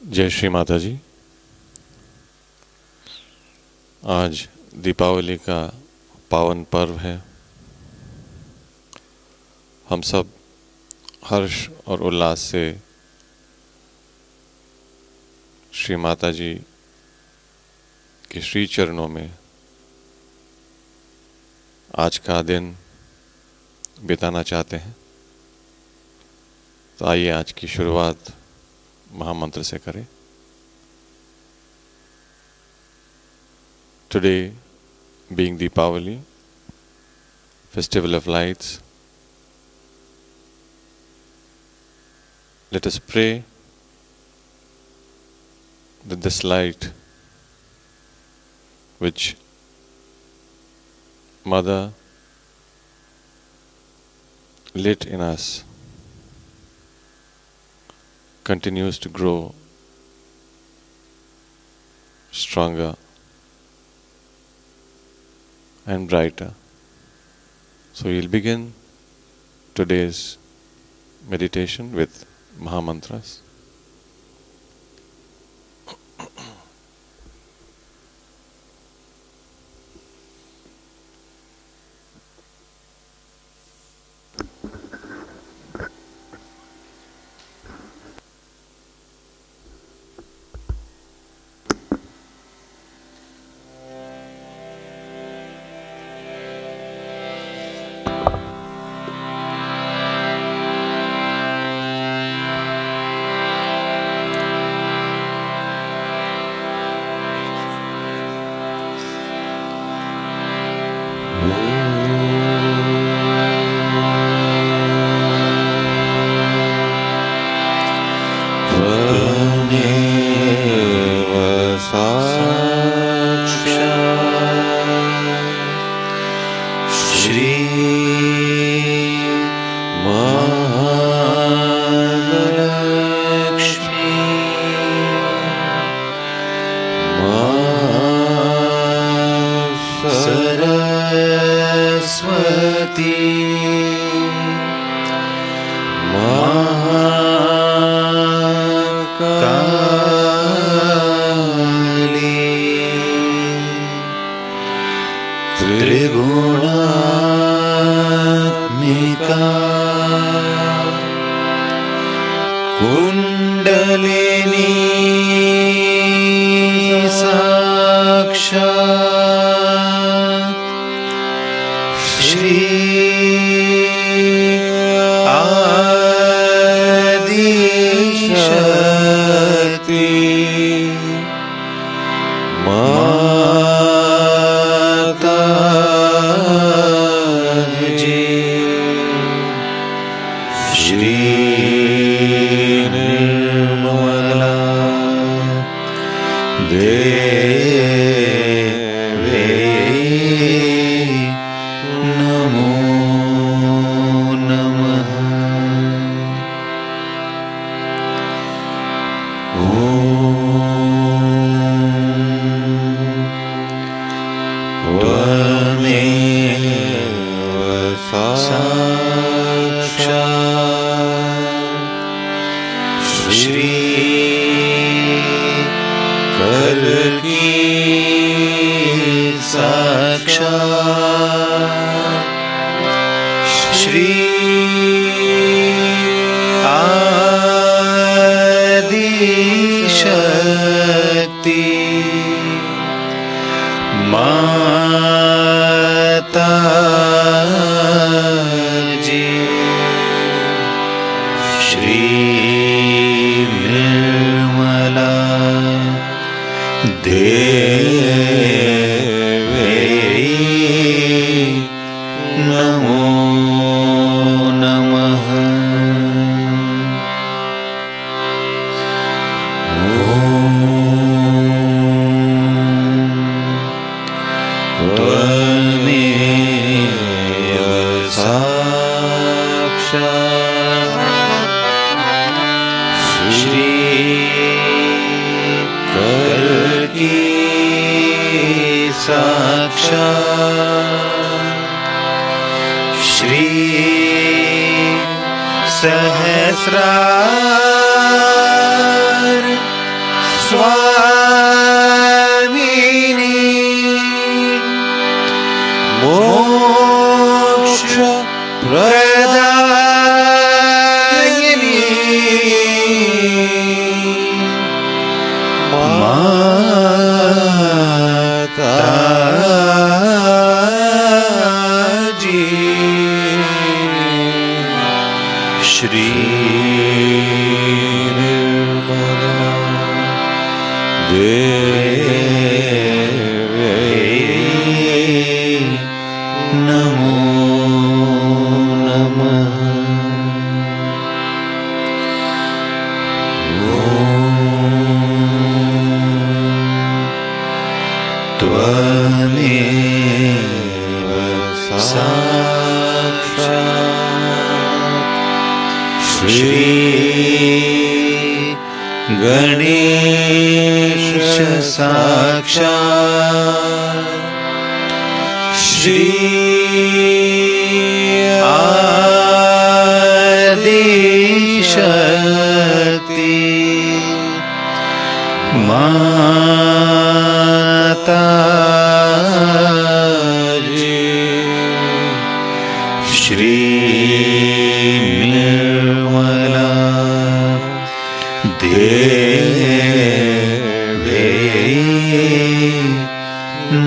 जय श्री माता जी। आज दीपावली का पावन पर्व है। हम सब हर्ष और उल्लास से श्री माता जी के श्री चरणों में आज का दिन बिताना चाहते हैं। तो आइए आज की शुरुआत महामंत्र से करें। Today being Diwali, festival of lights, let us pray that this light which Mother lit in us continues to grow stronger and brighter. So we'll begin today's meditation with Mahamantras. सहस्रार नमो नमः। त्वमेव साक्षात् श्री गणेश साक्षात् श्री आदिशक्ति माताजी श्री निर्मला देवी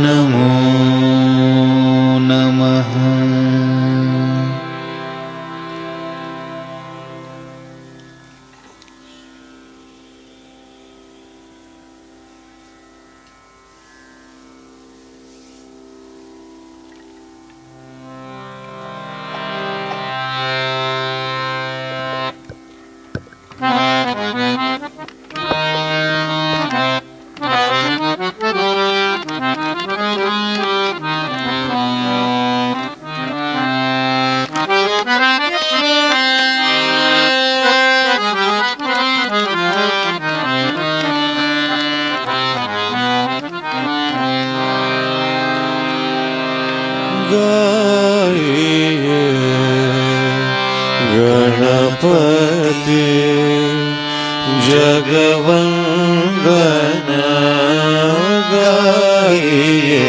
नमो नमः। गणपति जगवंदन गाइए,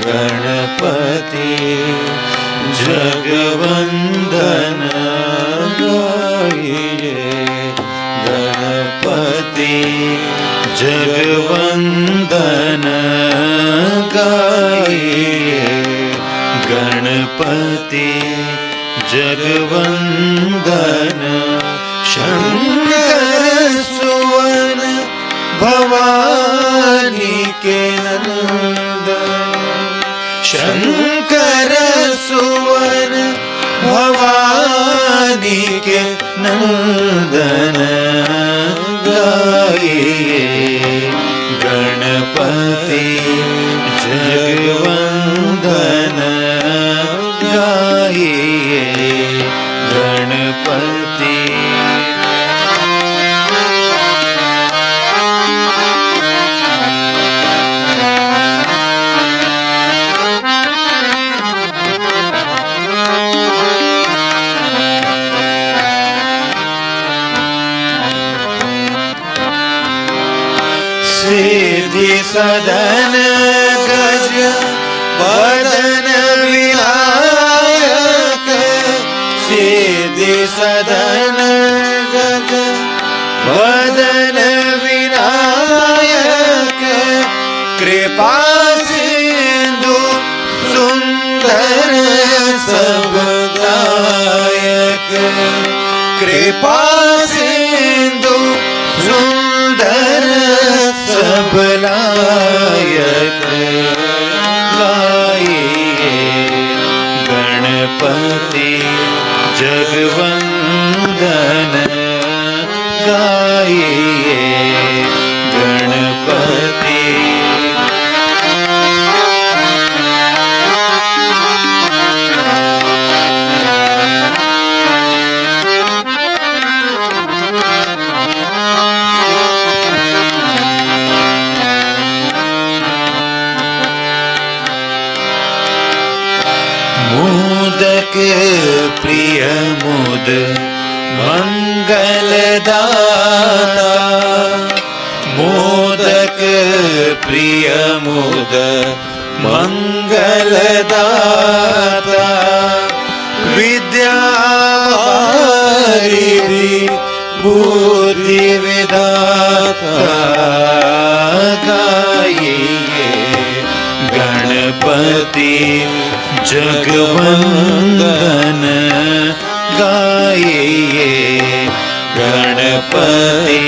गणपति जगवंदन गाइए, गणपति जगवंदन गाइए, गणपति जगवंदन शंकर सुवन भवानी के नंदन, शंकर सुवन भवानी के नंदन गाइए, गणपति जगवंदन गाइए, गणपति सिद्धि सदन गज वदन विनायक, सिद्धि सदन गज वदन विनायक, कृपा सिंधु सुंदर सबदायक, कृपा सिंधु सुंदर सबलायक गाइए, गणपति जगवंदन गाइए, गणपति मोदक प्रिय मोद मंगलदाता, मोदक प्रिय मोद मंगलदाता, विद्या बुद्धि विदाता गाइए, गणपति जगवंदन गाइए, गणपति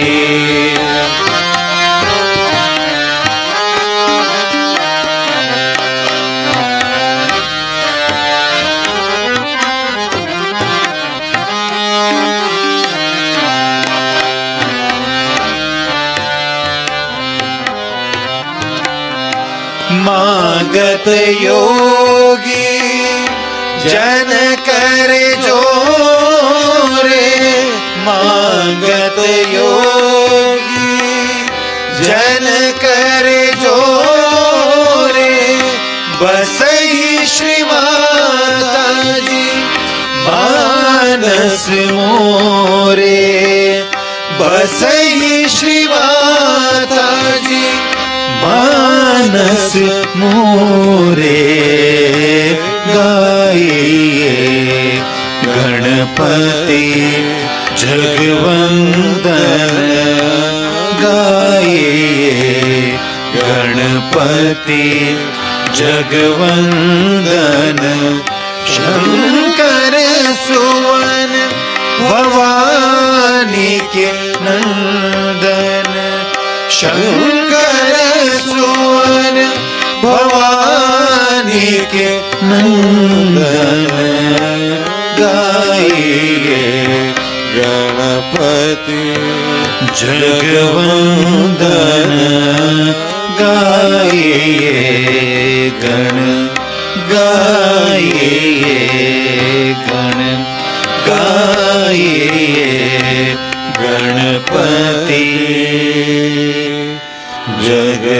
मागत योगी जन करे जोरे, मागत योगी जन करे जोरे, बसई श्री माता जी मानस मोरे, बसई श्री माता जी मानस मोरे, गाइए गणपति जगवंदन, गाइए गणपति जगवंदन, शंकर सुवन भवानी के नंदन, शंकर सुवन भवानी के नंदन, गाइए गणपति जगवंदन, गाइए गण, गाइए गण, गाइए गणपति जगवंदन।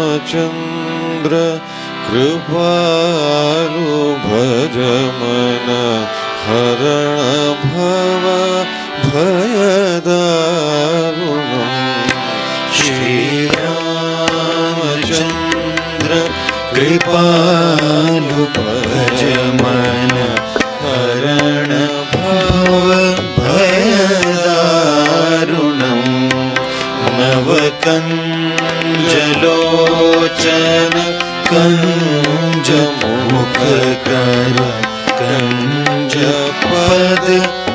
श्रीरामचन्द्र कृपालु भज मन हरण भव भयदारुणम्। श्रीरामचन्द्र कृपालु भज मन हरण भव भयदारुणम्। नवकञ्जलोचन कंज मुख कर कंजपद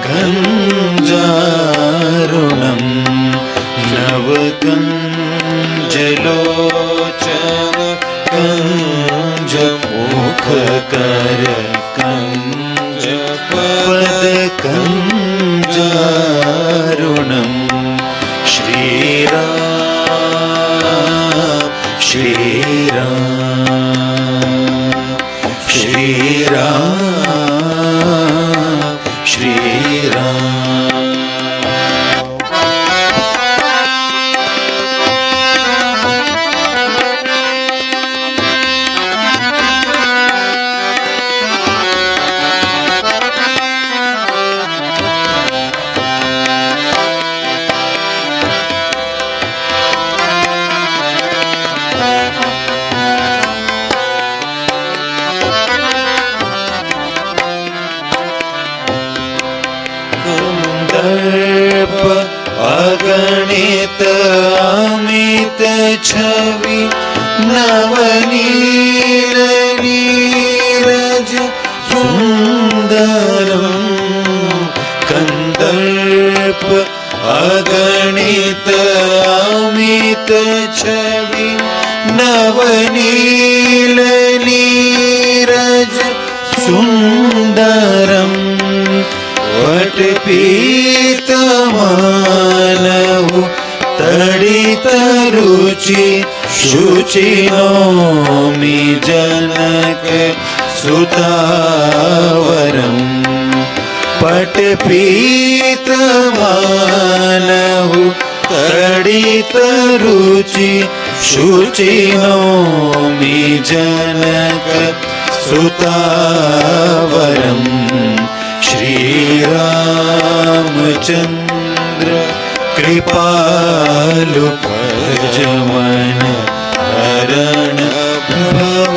कंजारुणम्। नवकञ्जलोचन कंज मुख कर कंजपद कंजारुणम्। श्रीराम श्रीराम श्रीराम श्रीराम। अगणित अमित छवि नवनील नीरज सुंदरम्। कंदर्प अगणित अमित छवि नवनील नीरज सुंदरम्। वटपीतमानहु तडित रुचि शुचि नौमि जनक सुतावरम् पटपीतमानहु तडितरुचि शुचिनोमि जनक सुतावरम् श्रीरामचन्द्र कृपालु भजमन हरण भव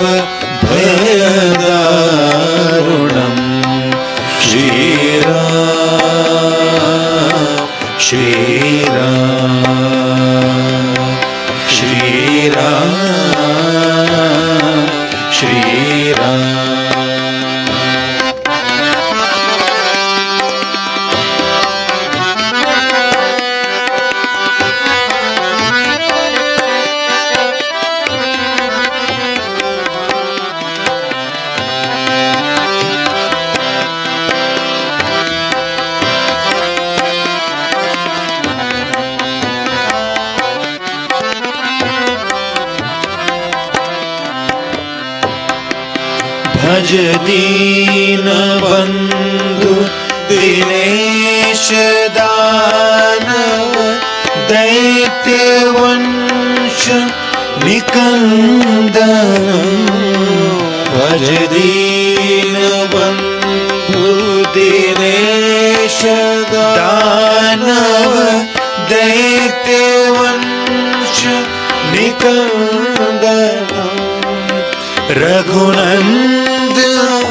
भयदारुणम् श्रीराम श्रीराम श्रीराम श्रीराम। भज दीन बंधु दिनेश दानव दैत्य वंश निकंदन। भज दीन बंधु दिनेश दानव दैत्य वंश निकंदन। रघुनंद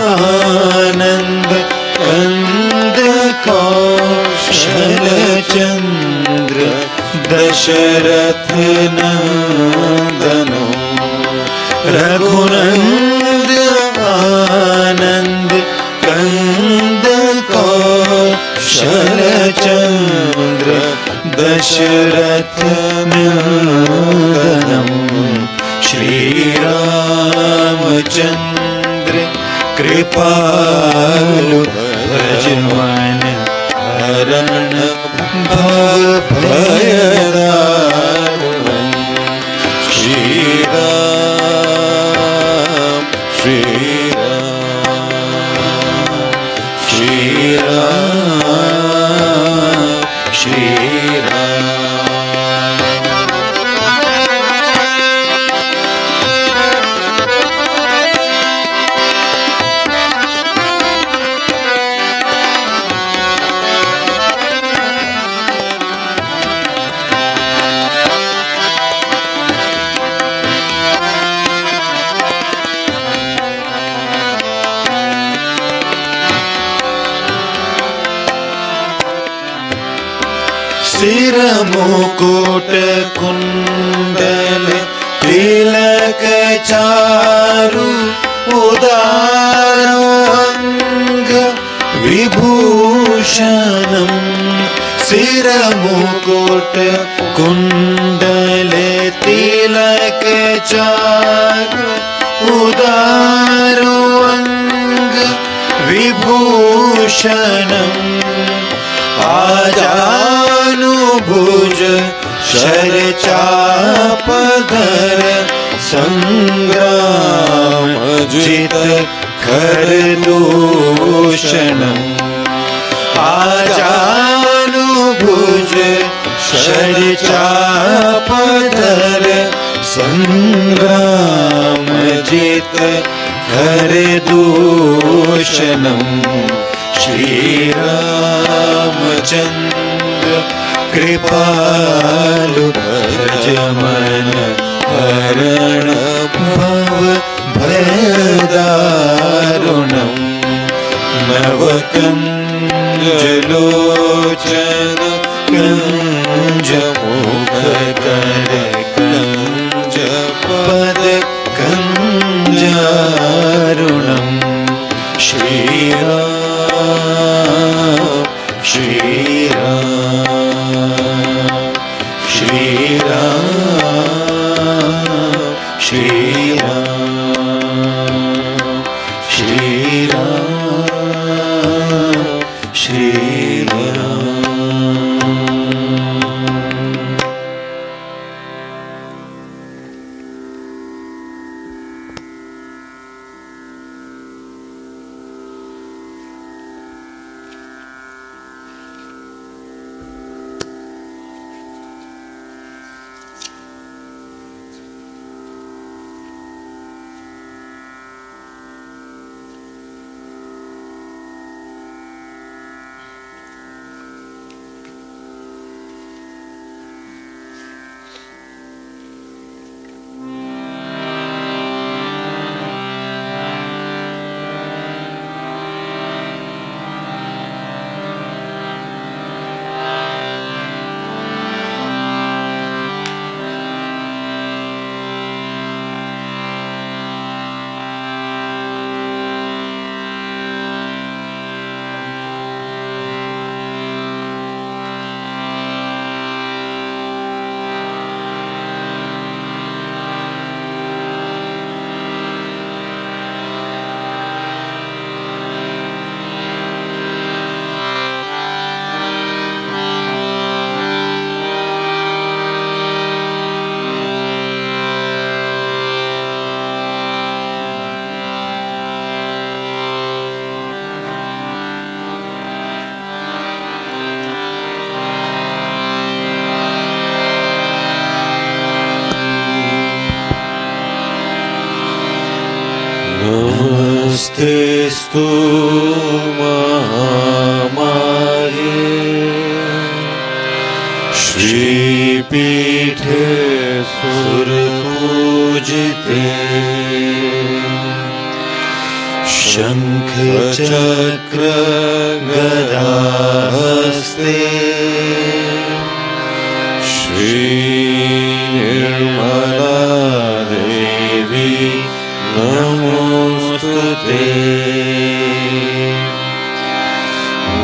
आनंद कंद कौशल चंद्र दशरथ नंदनो। रघुनंद आनंद कंद कौशल चंद्र दशरथ नंदनम। श्रीरामचन्द्र कृपालु भजमन हरण भव भयदारुणम्। श्रीराम श्रीराम श्रीराम श्रीराम। सिर मुकुट कुंडल तिलक चारु उदारो अंग विभूषणम्। सिर मुकुट कुंडल तिलक चारु उदारो अंग विभूषणम्। आजानुभुज शर चापधर संग्राम जित खर दूषणम्। आजानुभुज शर चापधर संग्राम जित खर दूषणम्। श्रीरामचन्द्र कृपालु भजमन हरण भव भयदारुणम्। नवकञ्जलोचन कञ्जमुखकर कञ्ज पद कञ्जारुणम्। श्रीराम श्रीराम श्रीराम श्रीराम श्रीराम श्रीराम। नमस्तेस्तु महामाये श्रीपीठे सुरपूजिते शंख चक्र गदाहस्ते श्री निर्मला देवी नमोस्तुते।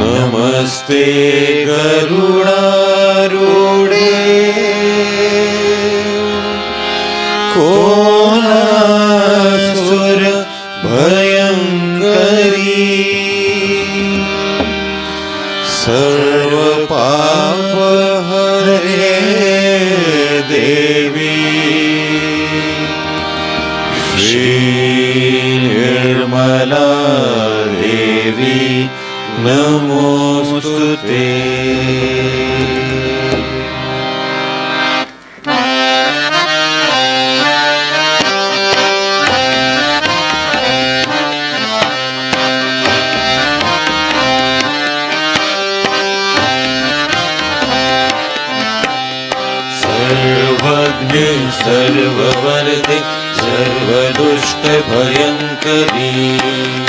नमस्ते गरुडारूढे कोलासुर भयंकरी सर्व पाप हरे देवी श्री निर्मला देवी नमोस्तुते। सर्वज्ञ सर्ववरदे सर्वदुष्ट भयंकरी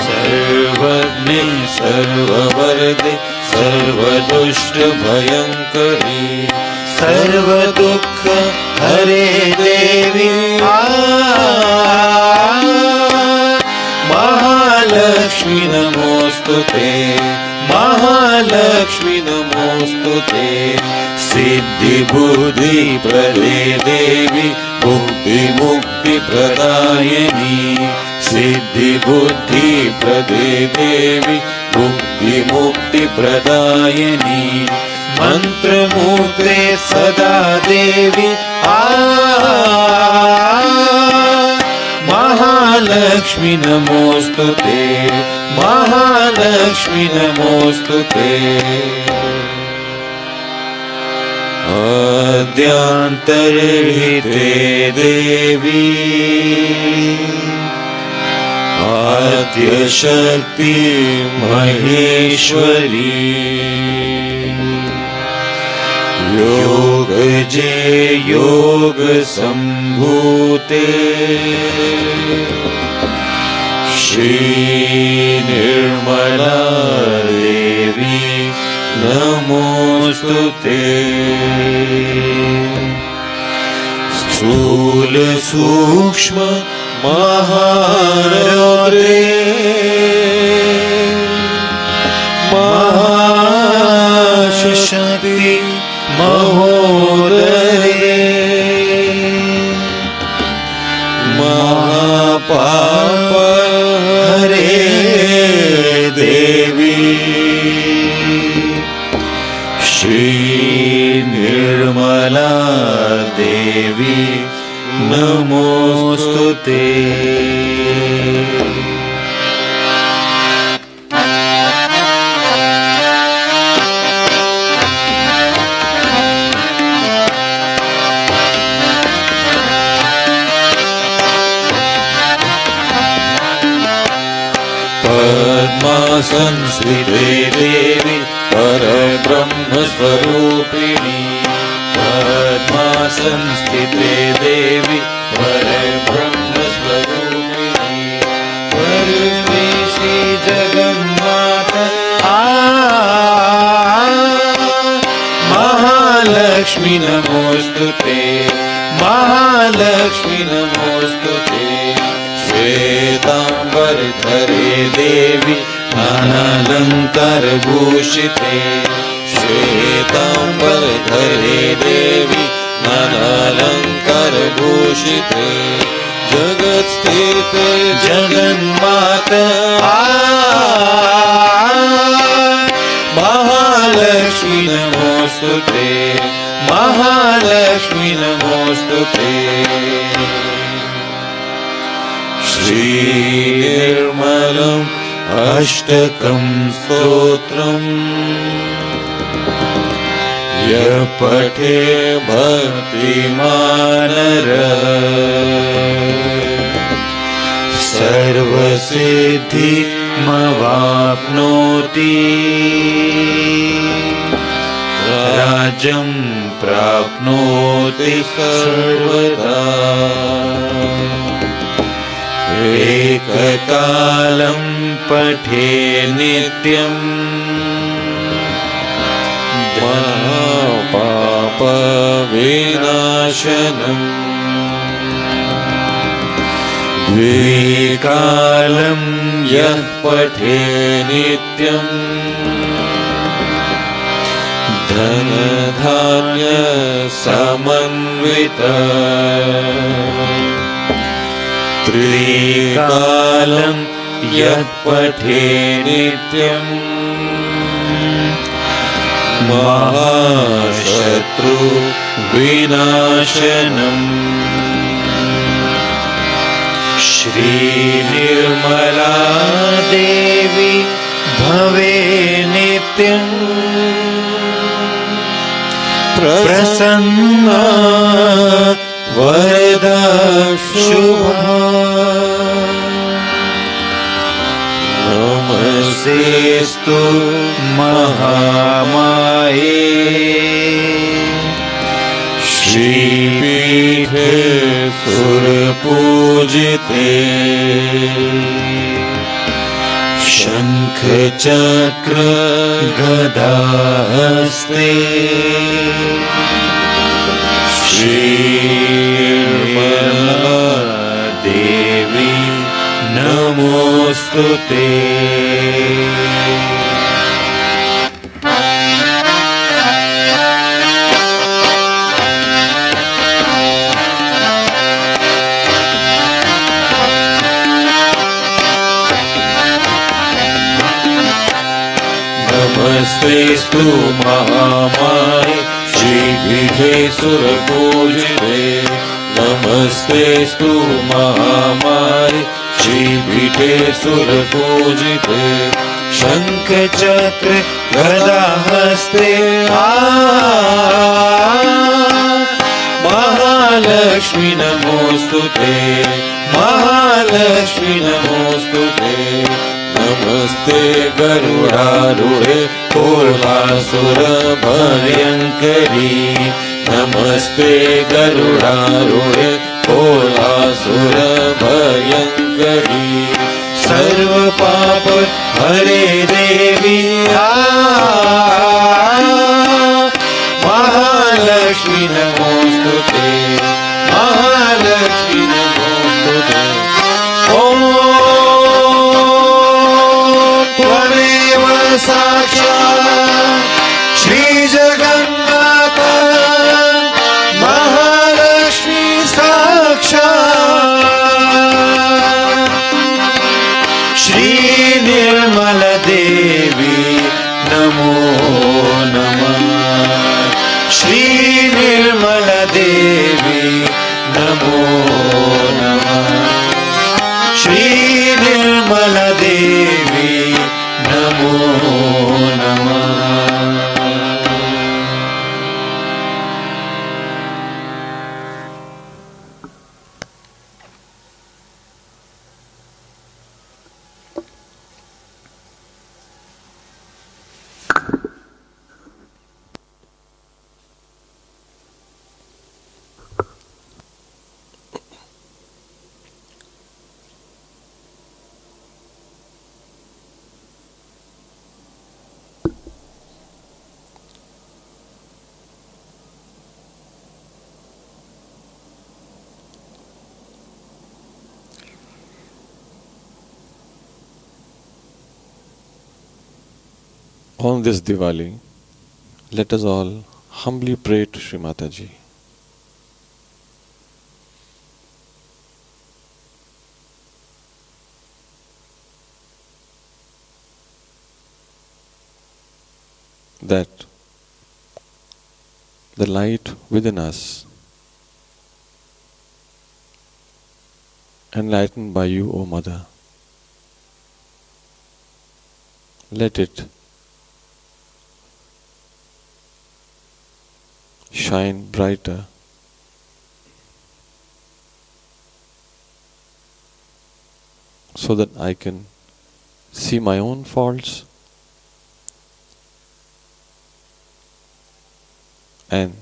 सर्वज्ञ सर्ववरदे सर्वदुष्ट भयंकरी सर्वदुःख हरे देवी महालक्ष्मी नमोस्तुते महालक्ष्मी नमोस्तुते। सिद्धि बुद्धि प्रदे देवी मुक्ति मुक्ति प्रदायिनी सिद्धि बुद्धि प्रदे देवी मुक्ति मुक्ति प्रदायिनी मंत्र मूर्ते सदा देवी महालक्ष्मी नमोस्तुते महालक्ष्मी नमोस्तुते। आद्यांतर्हिते देवी आद्यशक्ति महेश्वरी योग जे योग संभूते श्री निर्मला देवी नमोस्तुते। स्थूल सूक्ष्म महारौद्रे महाशक्ति महोदरे महापाप हरे देवी श्री निर्मला देवी नमोस्तुते। पद्मासंस्थिते देवी परब्रह्म स्वरूपिणी पद्मासंस्थिते देवी परब्रह्म स्वरूपिणी परमेशी जगन्माता महालक्ष्मी नमोस्तुते महालक्ष्मी नमोस्तुते। श्वेतांबरधरे देवी नानालंकार भूषिते श्वेतांबरधरे देवी नानालंकार भूषिते जगत स्थिते जगन्माता महालक्ष्मी नमोस्तुते महालक्ष्मी नमोस्तुते। श्री निर्मलम् अष्टकं स्तोत्रम् यः पठे भक्तिमानर सर्व सिद्धिमवाप्नोति राज्यं प्राप्नोति सर्वदा एककालं पठे नित्यम् महापापविनाशनम् द्विकालं यः पठे नित्यम् धनधान्य समन्वितः त्रिकालं यः पठे नित्यम् महाशत्रु विनाशनम् श्री निर्मला देवी भवे नित्यम् प्रसन्ना वरदा शुभा नमस्तेस्तु महामाये श्रीपीठे सुरपूजिते शङ्खचक्र गदाहस्ते श्रीर्मला देवी नमोऽस्तुते नमस्तेस्तु महामाये श्रीपीठे सुरपूजिते नमस्तेस्तु महामाये श्रीपीठे सुरपूजिते शङ्खचक्र गदाहस्ते महालक्ष्मी नमोऽस्तुते महालक्ष्मी नमोऽस्तुते नमस्ते गरुडारूढे कोलासुरभयङ्करी नमस्ते गरुडारूढे कोलासुरभयङ्करी सर्वपाप हरे देवी महालक्ष्मी नमोऽस्तुते महालक्ष्मी नमोऽस्तुते ॐ त्वमेव साक्षात् श्रीजगन्माता महालक्ष्मी साक्षात् श्रीनिर्मलदेवी नमो नमः श्रीनिर्मलदेवी नमो नमः श्रीनिर्मलदेवी नमो नमः On this Diwali, let us all humbly pray to Shri Mataji. That the light within us, enlightened by you, O Mother, let it shine brighter so that I can see my own faults, and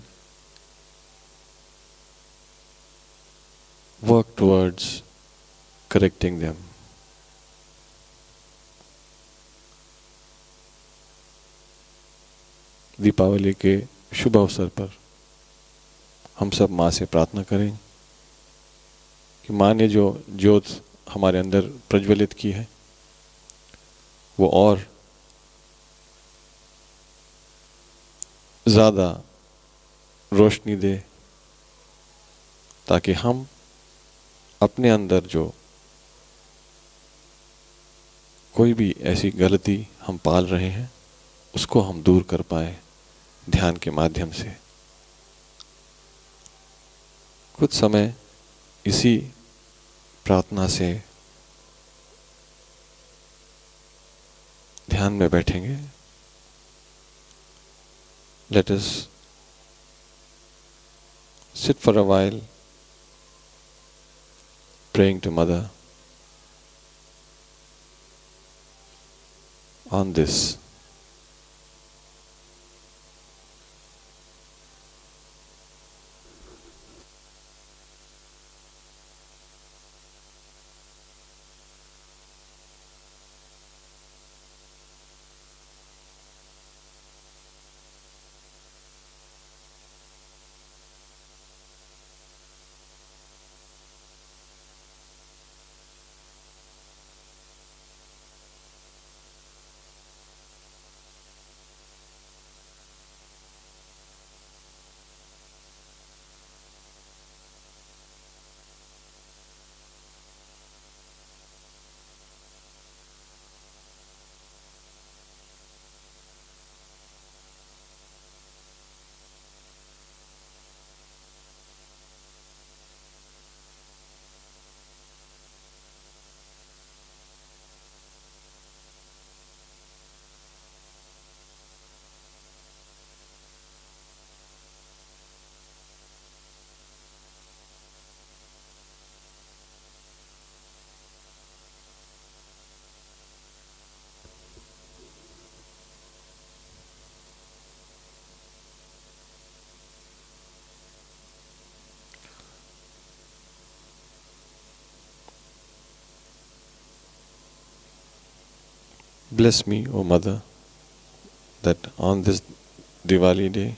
work towards correcting them. Deepawali के शुभ अवसर पर हम सब माँ से प्रार्थना करें कि माँ ने जो ज्योत हमारे अंदर प्रज्वलित की है वो और ज़्यादा रोशनी दे, ताकि हम अपने अंदर जो कोई भी ऐसी गलती हम पाल रहे हैं उसको हम दूर कर पाए ध्यान के माध्यम से। कुछ समय इसी प्रार्थना से ध्यान में बैठेंगे। Let us sit for a while praying to Mother on this. Bless me, O Mother, that on this Diwali day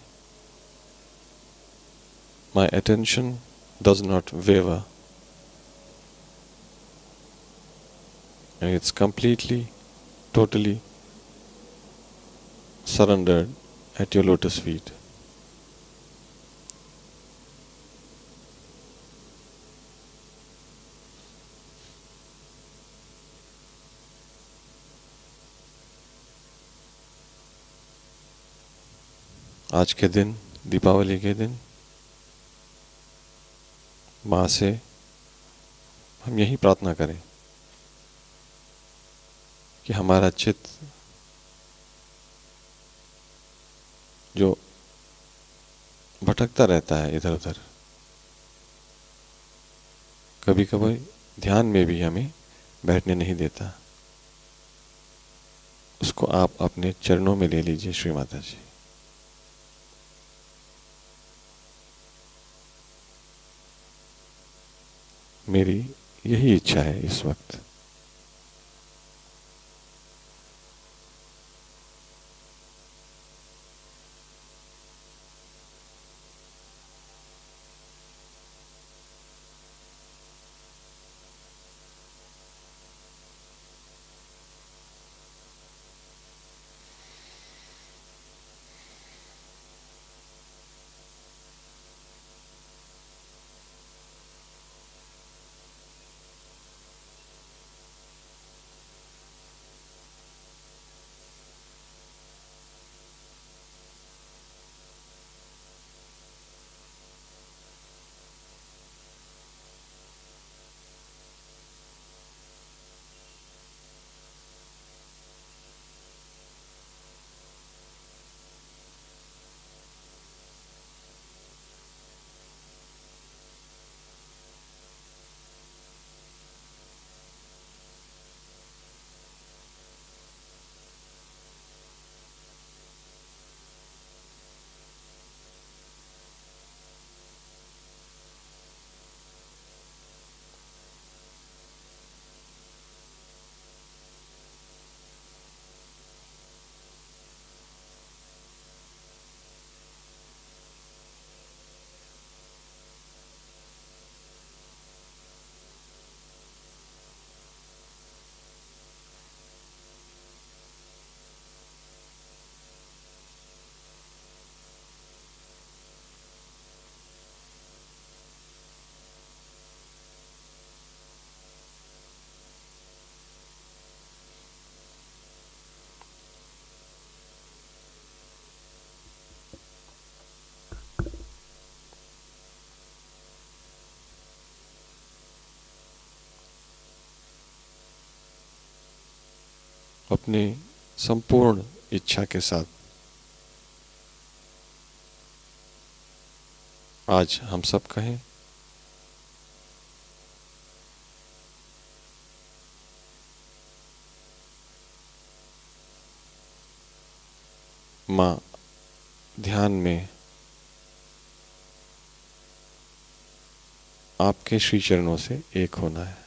my attention does not waver and it's completely, totally surrendered at your lotus feet. आज के दिन, दीपावली के दिन, माँ से हम यही प्रार्थना करें कि हमारा चित्त जो भटकता रहता है इधर उधर, कभी कभी ध्यान में भी हमें बैठने नहीं देता, उसको आप अपने चरणों में ले लीजिए श्री माता जी। मेरी यही इच्छा है इस वक्त। अपनी संपूर्ण इच्छा के साथ आज हम सब कहें, माँ, ध्यान में आपके श्री चरणों से एक होना है।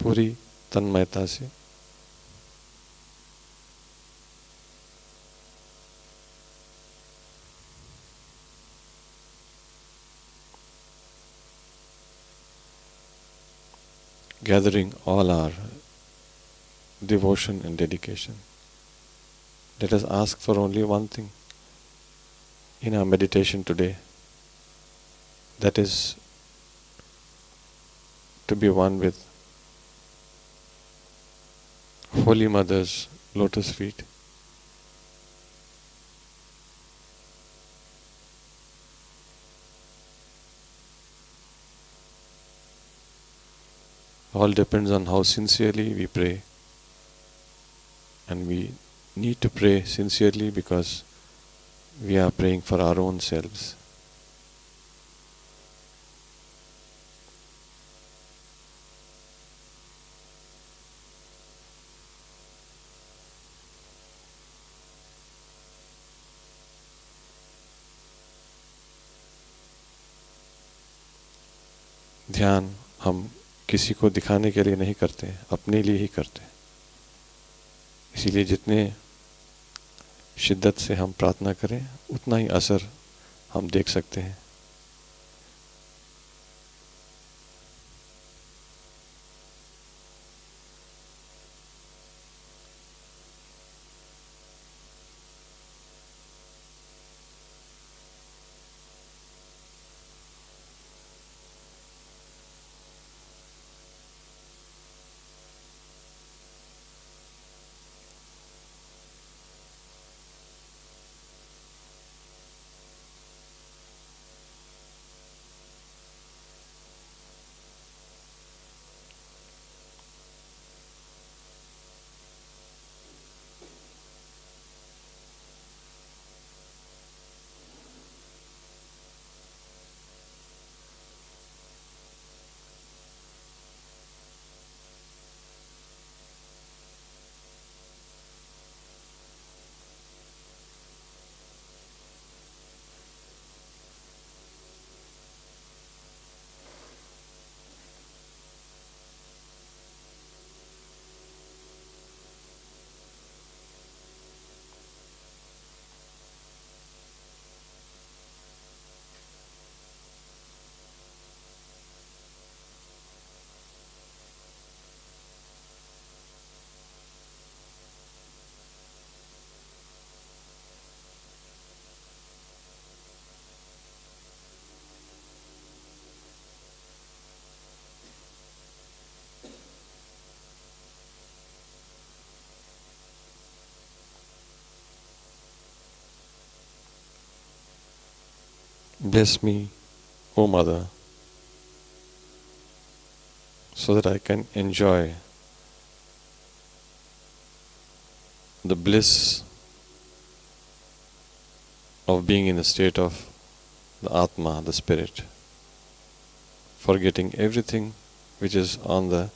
पूरी तन्मयता से gathering all our devotion and dedication, let us ask for only one thing in our meditation today, that is to be one with Holy Mother's lotus feet. All depends on how sincerely we pray, and we need to pray sincerely because we are praying for our own selves. ध्यान हम किसी को दिखाने के लिए नहीं करते, अपने लिए ही करते। इसीलिए जितने शिद्दत से हम प्रार्थना करें उतना ही असर हम देख सकते हैं। Bless me, O Mother, so that I can enjoy the bliss of being in a state of the Atma, the spirit, forgetting everything which is on the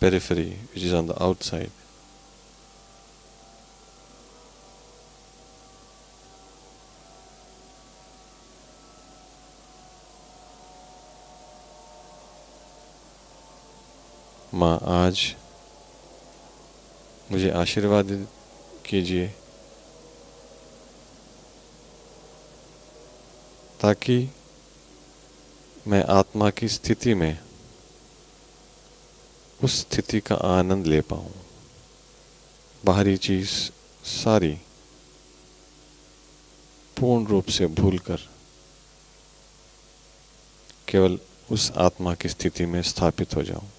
periphery, which is on the outside. माँ, आज मुझे आशीर्वाद कीजिए ताकि मैं आत्मा की स्थिति में उस स्थिति का आनंद ले पाऊं। बाहरी चीज सारी पूर्ण रूप से भूलकर केवल उस आत्मा की स्थिति में स्थापित हो जाऊं।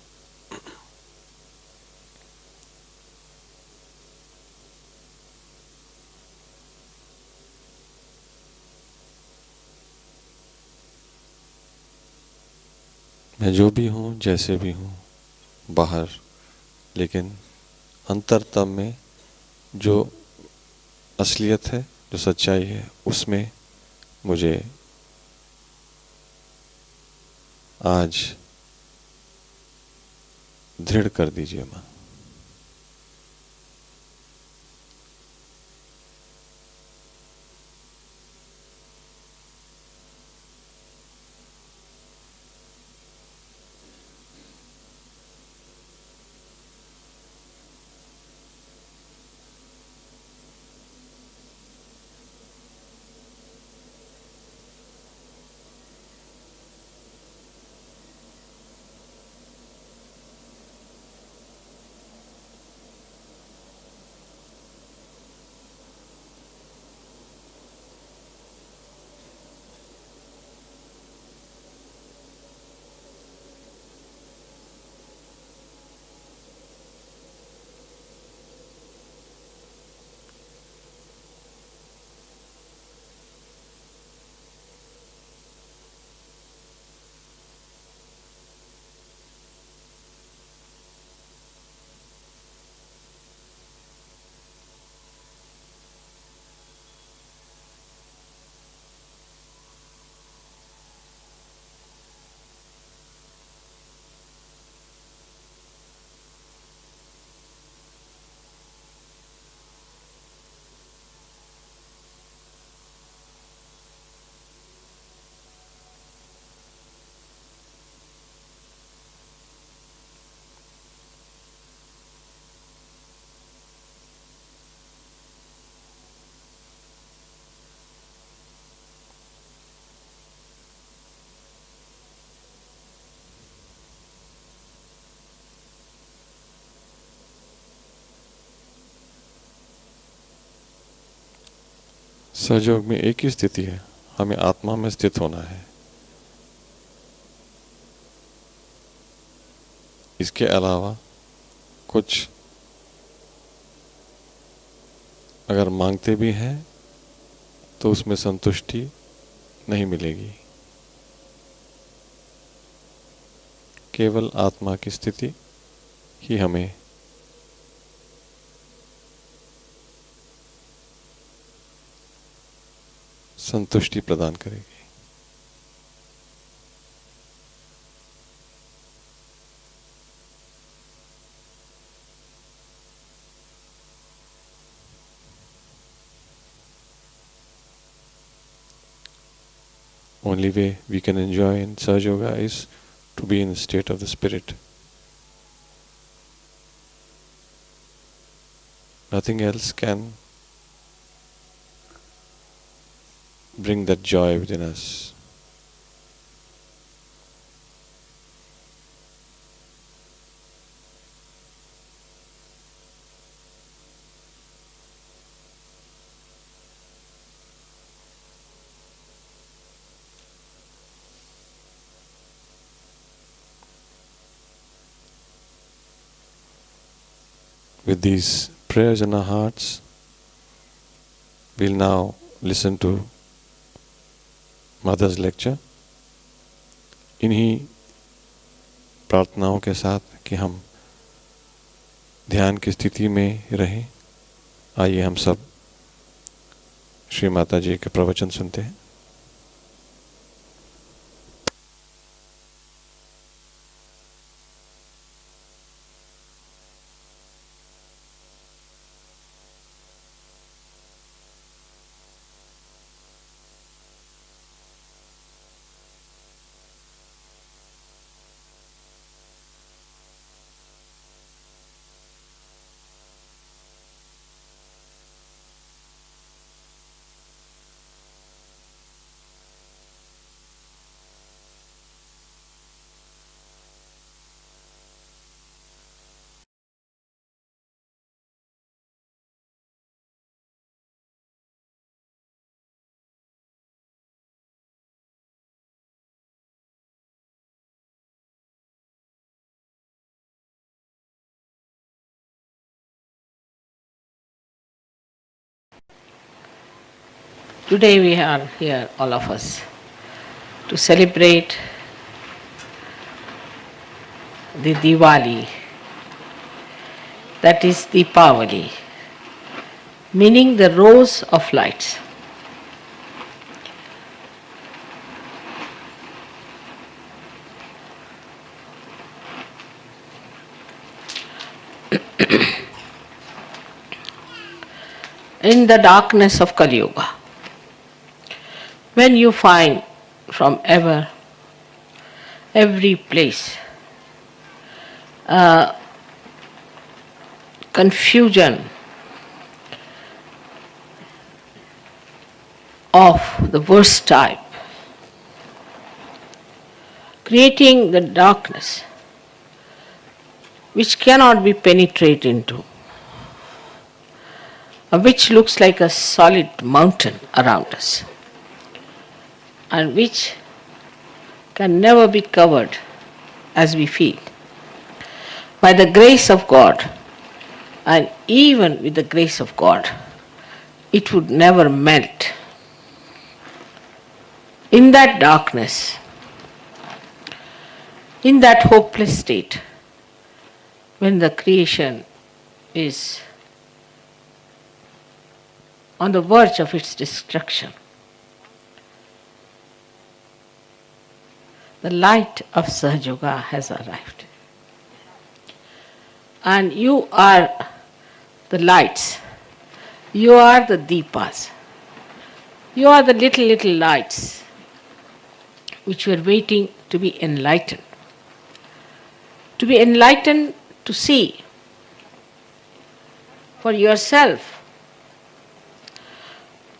मैं जो भी हूँ, जैसे भी हूँ बाहर, लेकिन अंतरतम में जो असलियत है, जो सच्चाई है, उसमें मुझे आज दृढ़ कर दीजिए माँ। सहयोग में एक ही स्थिति है, हमें आत्मा में स्थित होना है। इसके अलावा कुछ अगर मांगते भी हैं तो उसमें संतुष्टि नहीं मिलेगी। केवल आत्मा की स्थिति ही हमें संतुष्टि प्रदान करेगी। Only way we can enjoy in Sahaja Yoga is to be in the state of the spirit. Nothing else can bring that joy within us. With these prayers in our hearts, we'll now listen to Mother's lecture. इन्हीं प्रार्थनाओं के साथ कि हम ध्यान की स्थिति में रहें, आइए हम सब श्री माता जी के प्रवचन सुनते हैं। Today we are here, all of us, to celebrate the Diwali, that is Deepavali, meaning the rose of lights. In the darkness of Kali Yuga, when you find from every place confusion of the worst type, creating the darkness which cannot be penetrated into, which looks like a solid mountain around us, and which can never be covered as we feel. By the grace of God, and even with the grace of God, it would never melt. In that darkness, in that hopeless state, when the creation is on the verge of its destruction, the light of Sahaja has arrived. And you are the lights, you are the deepas, you are the little lights which were waiting to be enlightened. To be enlightened, to see for yourself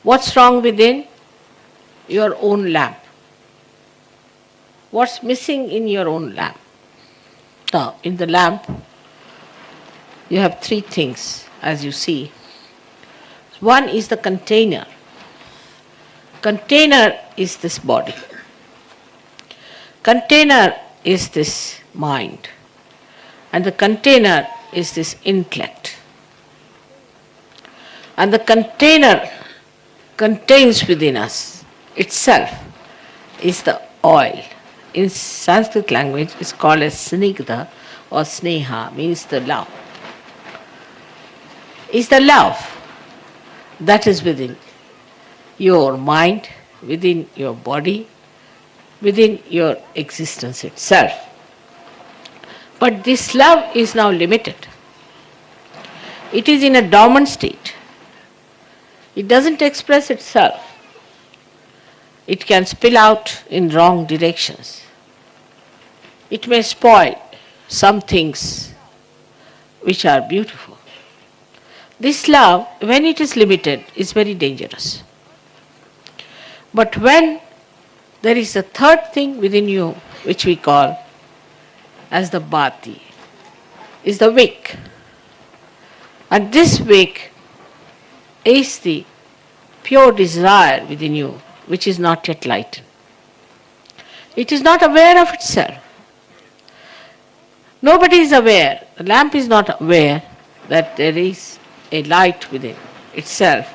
what's wrong within your own lamp, what's missing in your own lamp. Now, in the lamp, you have three things, as you see. One is the container. Container is this body. Container is this mind. And the container is this intellect. And the container contains within us itself is the oil. In Sanskrit language, it's called as snigdha or sneha, means the love. Is the love that is within your mind, within your body, within your existence itself. But this love is now limited. It is in a dormant state. It doesn't express itself. It can spill out in wrong directions. It may spoil some things which are beautiful. This love, when it is limited, is very dangerous. But when there is a third thing within you, which we call as the bhati, is the wick. And this wick is the pure desire within you, which is not yet lightened. It is not aware of itself. Nobody is aware, the lamp is not aware that there is a light within itself.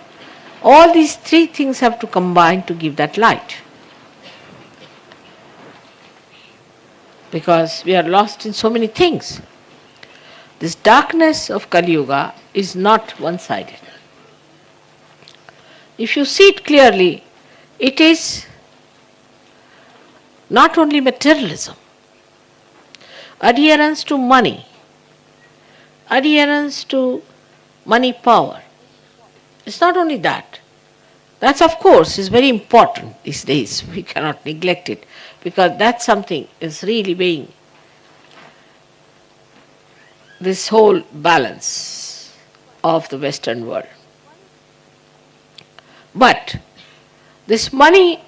All these three things have to combine to give that light. Because we are lost in so many things. This darkness of Kali Yuga is not one-sided. If you see it clearly, it is not only materialism, adherence to money, adherence to money power. It's not only that. That, of course, is very important these days. We cannot neglect it because that's something is really weighing this whole balance of the Western world. But this money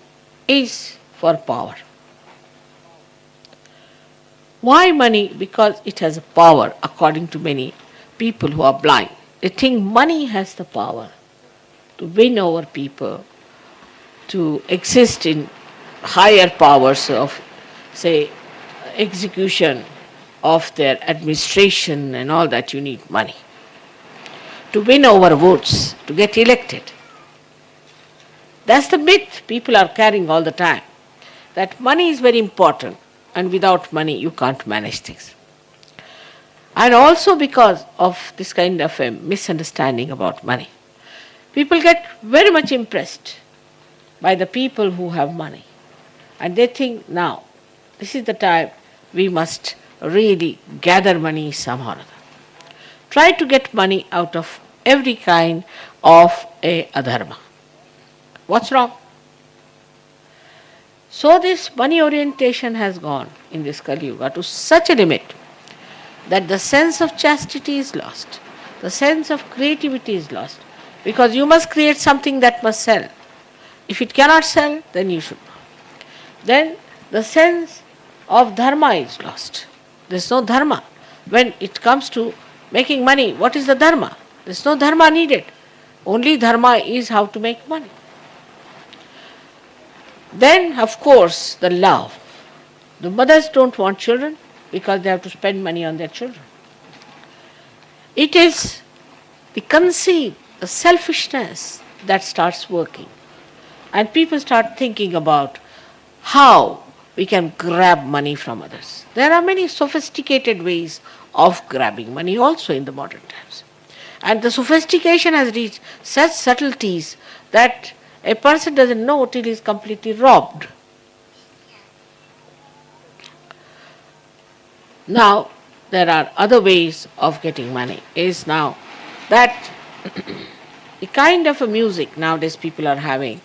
is for power. Why money? Because it has a power, according to many people who are blind. They think money has the power to win over people, to exist in higher powers of, say, execution of their administration and all that. You need money to win over votes, to get elected. That's the myth people are carrying all the time, that money is very important and without money you can't manage things. And also because of this kind of a misunderstanding about money. People get very much impressed by the people who have money. And they think now, this is the time we must really gather money somehow or other. Try to get money out of every kind of a adharma. What's wrong? So this money orientation has gone in this Kali Yuga to such a limit that the sense of chastity is lost, the sense of creativity is lost, because you must create something that must sell. If it cannot sell, then you should not. Then the sense of dharma is lost. There is no dharma. When it comes to making money, what is the dharma? There is no dharma needed. Only dharma is how to make money. Then, of course, the love. The mothers don't want children because they have to spend money on their children. It is the conceit, the selfishness that starts working. And people start thinking about how we can grab money from others. There are many sophisticated ways of grabbing money also in the modern times. And the sophistication has reached such subtleties that a person doesn't know till he is completely robbed. Now, there are other ways of getting money. Is now that the kind of a music nowadays people are having,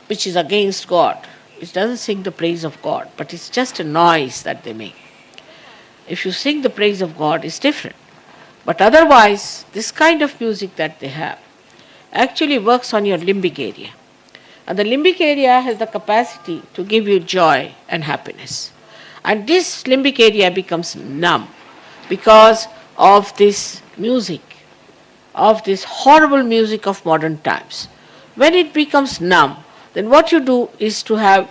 which is against God. It doesn't sing the praise of God, but it's just a noise that they make. If you sing the praise of God, it's different. But otherwise, this kind of music that they have actually works on your limbic area. And the limbic area has the capacity to give you joy and happiness. And this limbic area becomes numb because of this music, of this horrible music of modern times. When it becomes numb, then what you do is to have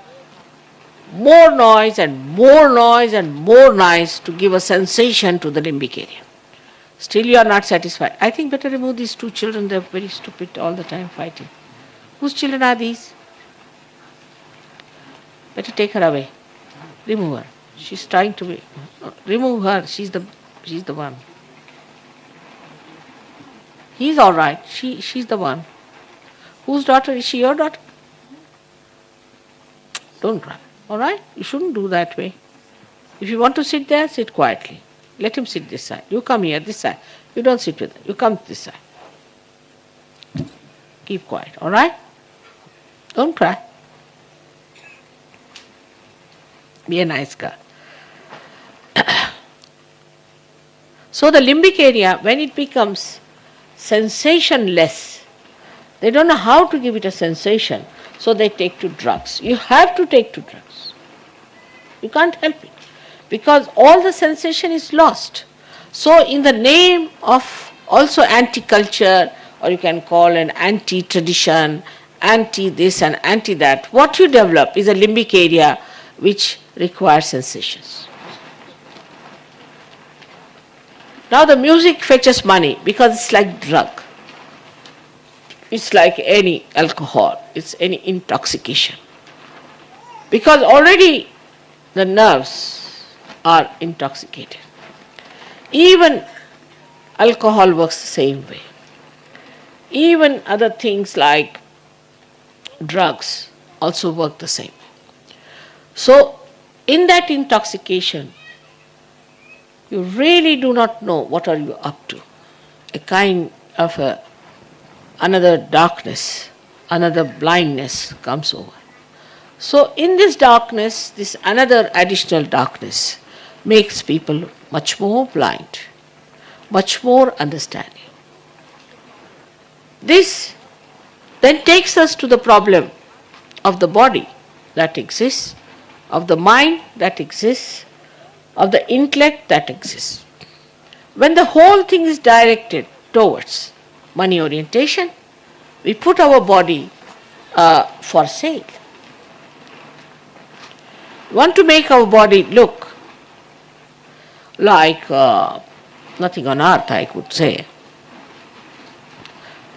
more noise and more noise and more noise to give a sensation to the limbic area. Still you are not satisfied. I think better remove these two children, they are very stupid all the time fighting. Whose children are these? Better take her away. Remove her. She's trying to be. Remove her. She's the one. He's all right. She's the one. Whose daughter? Is she your daughter? Don't cry. All right? You shouldn't do that way. If you want to sit there, sit quietly. Let him sit this side. You come here, this side. You don't sit with him. You come this side. Keep quiet. All right? Don't cry. Be a nice girl. So the limbic area, when it becomes sensationless, they don't know how to give it a sensation, so they take to drugs. You have to take to drugs. You can't help it, because all the sensation is lost. So in the name of also anti-culture, or you can call an anti-tradition, anti-this and anti-that, what you develop is a limbic area which requires sensations. Now the music fetches money because it's like drug. It's like any alcohol, it's any intoxication. Because already the nerves are intoxicated. Even alcohol works the same way. Even other things like drugs also work the same way. So in that intoxication, you really do not know what are you up to. A kind of another darkness, another blindness comes over. So in this darkness, this another additional darkness makes people much more blind, much more understanding. This then takes us to the problem of the body that exists, of the mind that exists, of the intellect that exists. When the whole thing is directed towards money orientation, we put our body for sale. We want to make our body look like nothing on earth, I could say.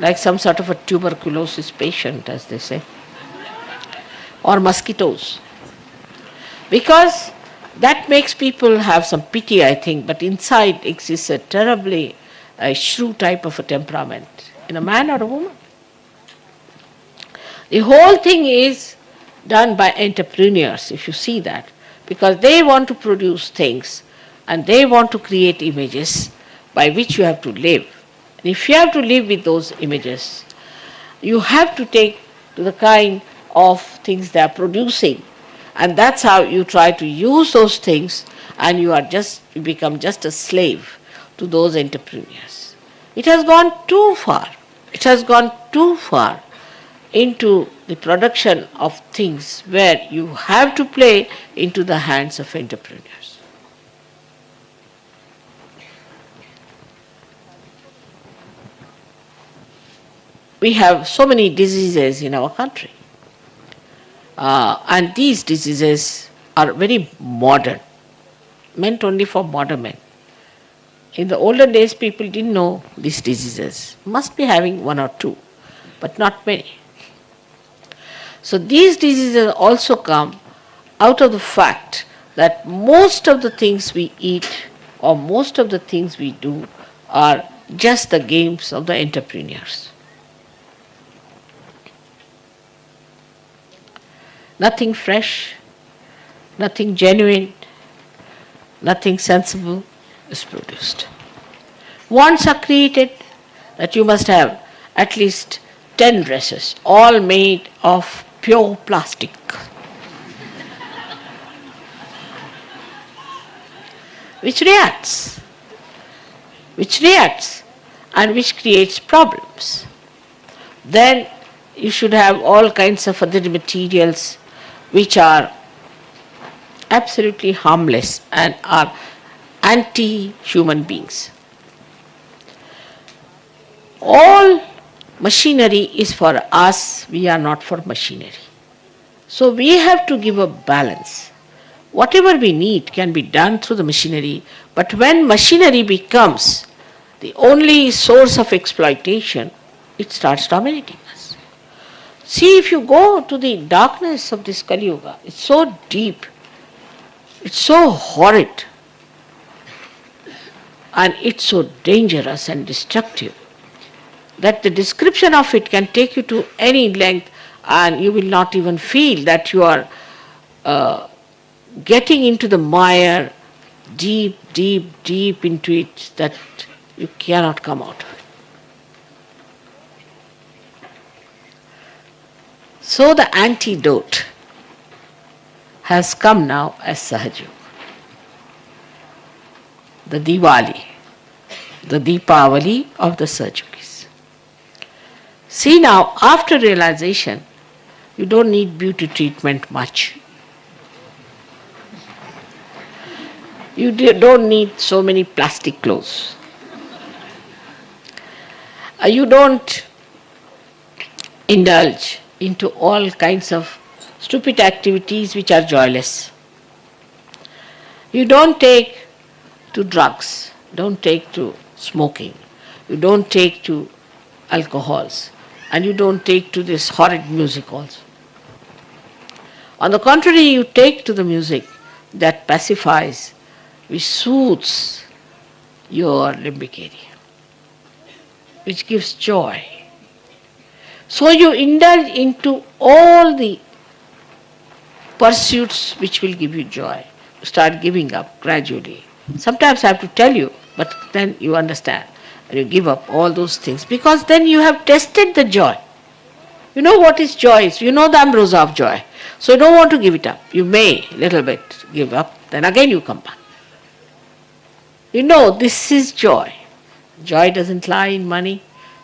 Like some sort of a tuberculosis patient, as they say, or mosquitoes. Because That makes people have some pity, I think, but inside exists a terribly shrew type of a temperament in a man or a woman. The whole thing is done by entrepreneurs, if you see that, because they want to produce things and they want to create images by which you have to live. And if you have to live with those images, you have to take to the kind of things they are producing. And that's how you try to use those things, and you become just a slave to those entrepreneurs. It has gone too far. It has gone too far into the production of things where you have to play into the hands of entrepreneurs. We have so many diseases in our country. And these diseases are very modern, meant only for modern men. In the olden days, people didn't know these diseases. Must be having one or two, but not many. So these diseases also come out of the fact that most of the things we eat or most of the things we do are just the games of the entrepreneurs. Nothing fresh, nothing genuine, nothing sensible is produced. Wants are created that you must have at least 10 dresses, all made of pure plastic. Which reacts and which creates problems. Then you should have all kinds of other materials which are absolutely harmless and are anti-human beings. All machinery is for us, we are not for machinery. So we have to give a balance. Whatever we need can be done through the machinery, but when machinery becomes the only source of exploitation, it starts dominating us. See, if you go to the darkness of this Kali Yuga, it's so deep, it's so horrid, and it's so dangerous and destructive that the description of it can take you to any length and you will not even feel that you are getting into the mire deep, deep, deep into it that you cannot come out of it. So the antidote has come now as Sahaj Yoga. The Diwali, the Deepavali of the Sahaj Yogis. See now, after realization, you don't need beauty treatment much. You don't need so many plastic clothes. You don't indulge into all kinds of stupid activities which are joyless. You don't take to drugs, don't take to smoking, you don't take to alcohols, and you don't take to this horrid music also. On the contrary, you take to the music that pacifies, which soothes your limbic area, which gives joy. So you indulge into all the pursuits which will give you joy. You start giving up gradually. Sometimes I have to tell you, but then you understand. And you give up all those things because then you have tested the joy. You know what is joy? You know the ambrosia of joy. So you don't want to give it up. You may a little bit give up, then again you come back. You know this is joy. Joy doesn't lie in money,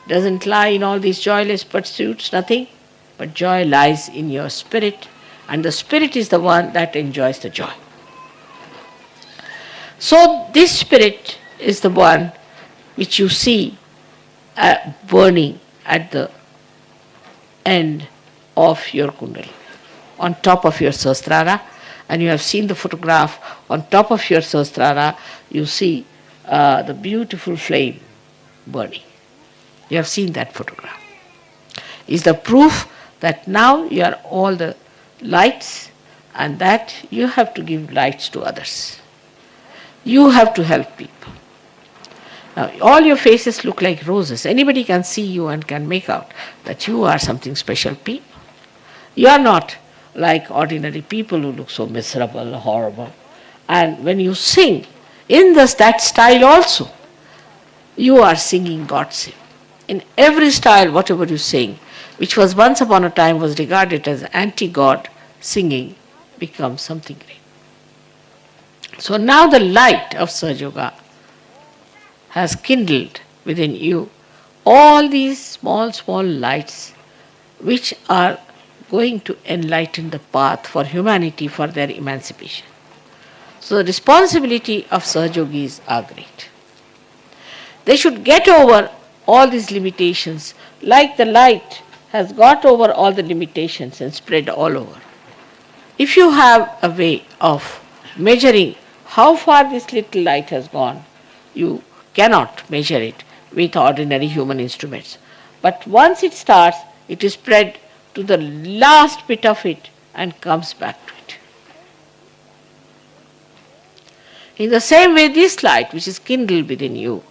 doesn't lie in all these joyless pursuits, nothing. But joy lies in your spirit, and the spirit is the one that enjoys the joy. So this spirit is the one which you see burning at the end of your kundali, on top of your sahasrara, and you have seen the photograph. On top of your sahasrara, you see the beautiful flame burning. You have seen that photograph. Is the proof that now you are all the lights and that you have to give lights to others. You have to help people. Now, all your faces look like roses. Anybody can see you and can make out that you are something special people. You are not like ordinary people who look so miserable, horrible. And when you sing in that style also, you are singing God's hymn. In every style, whatever you sing, which was once upon a time was regarded as anti-God singing, becomes something great. So now the light of Sahaja Yoga has kindled within you all these small, small lights which are going to enlighten the path for humanity for their emancipation. So the responsibility of Sahaja Yogis are great. They should get over all these limitations like the light has got over all the limitations and spread all over. If you have a way of measuring how far this little light has gone, you cannot measure it with ordinary human instruments. But once it starts, it is spread to the last bit of it and comes back to it. In the same way, this light which is kindled within you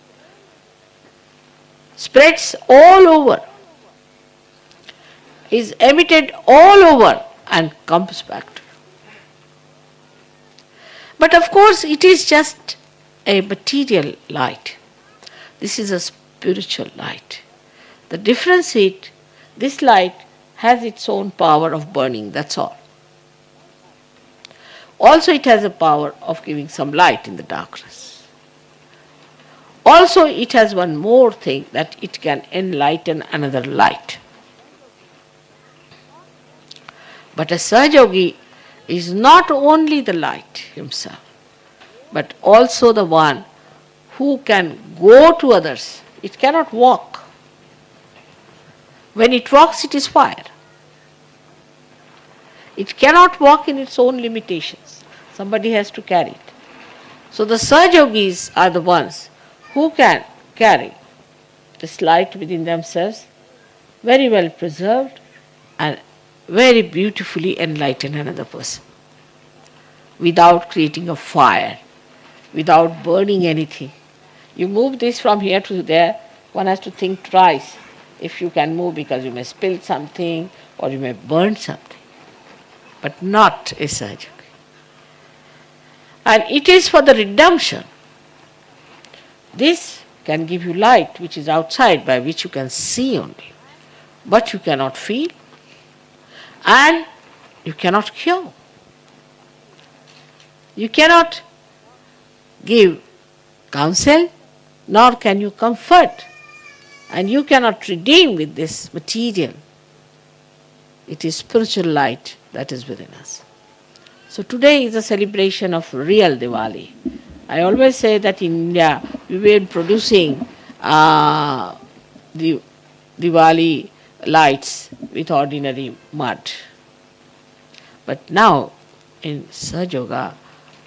spreads all over, is emitted all over and comes back to you. But of course, it is just a material light. This is a spiritual light. The difference is, this light has its own power of burning, that's all. Also, it has a power of giving some light in the darkness. Also, it has one more thing, that it can enlighten another light. But a Sahaja Yogi is not only the light himself, but also the one who can go to others. It cannot walk. When it walks, it is fire. It cannot walk in its own limitations. Somebody has to carry it. So the Sahaja Yogis are the ones who can carry this light within themselves, very well preserved, and very beautifully enlighten another person without creating a fire, without burning anything. You move this from here to there, one has to think twice if you can move, because you may spill something or you may burn something, but not a Sahaja Yogi. And it is for the redemption. This can give you light which is outside, by which you can see only, but you cannot feel and you cannot cure. You cannot give counsel, nor can you comfort, and you cannot redeem with this material. It is spiritual light that is within us. So today is a celebration of real Diwali. I always say that in India we've been producing the Diwali lights with ordinary mud. But now in Sahaja Yoga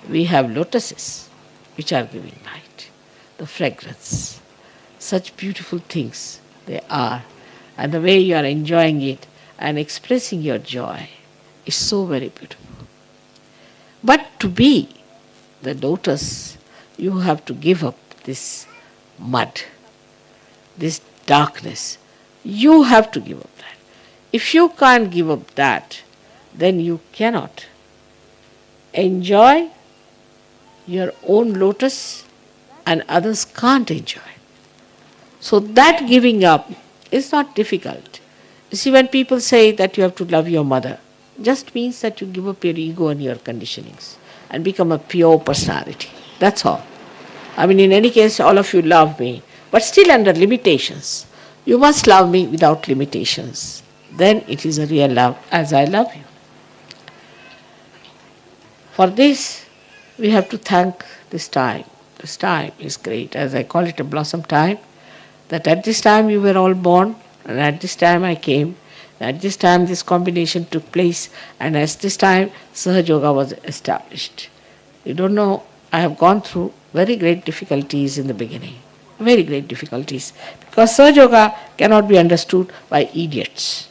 we have lotuses which are giving light, the fragrance. Such beautiful things they are, and the way you are enjoying it and expressing your joy is so very beautiful. But to be the lotus, you have to give up this mud, this darkness. You have to give up that. If you can't give up that, then you cannot enjoy your own lotus and others can't enjoy. So that giving up is not difficult. You see, when people say that you have to love your mother, just means that you give up your ego and your conditionings and become a pure personality. That's all. I mean, in any case, all of you love me, but still under limitations. You must love me without limitations. Then it is a real love, as I love you. For this, we have to thank this time. This time is great, as I call it a blossom time, that at this time you were all born, and at this time I came. At this time this combination took place, and at this time Sahaja Yoga was established. You don't know, I have gone through very great difficulties in the beginning. Very great difficulties. Because Sahaja Yoga cannot be understood by idiots.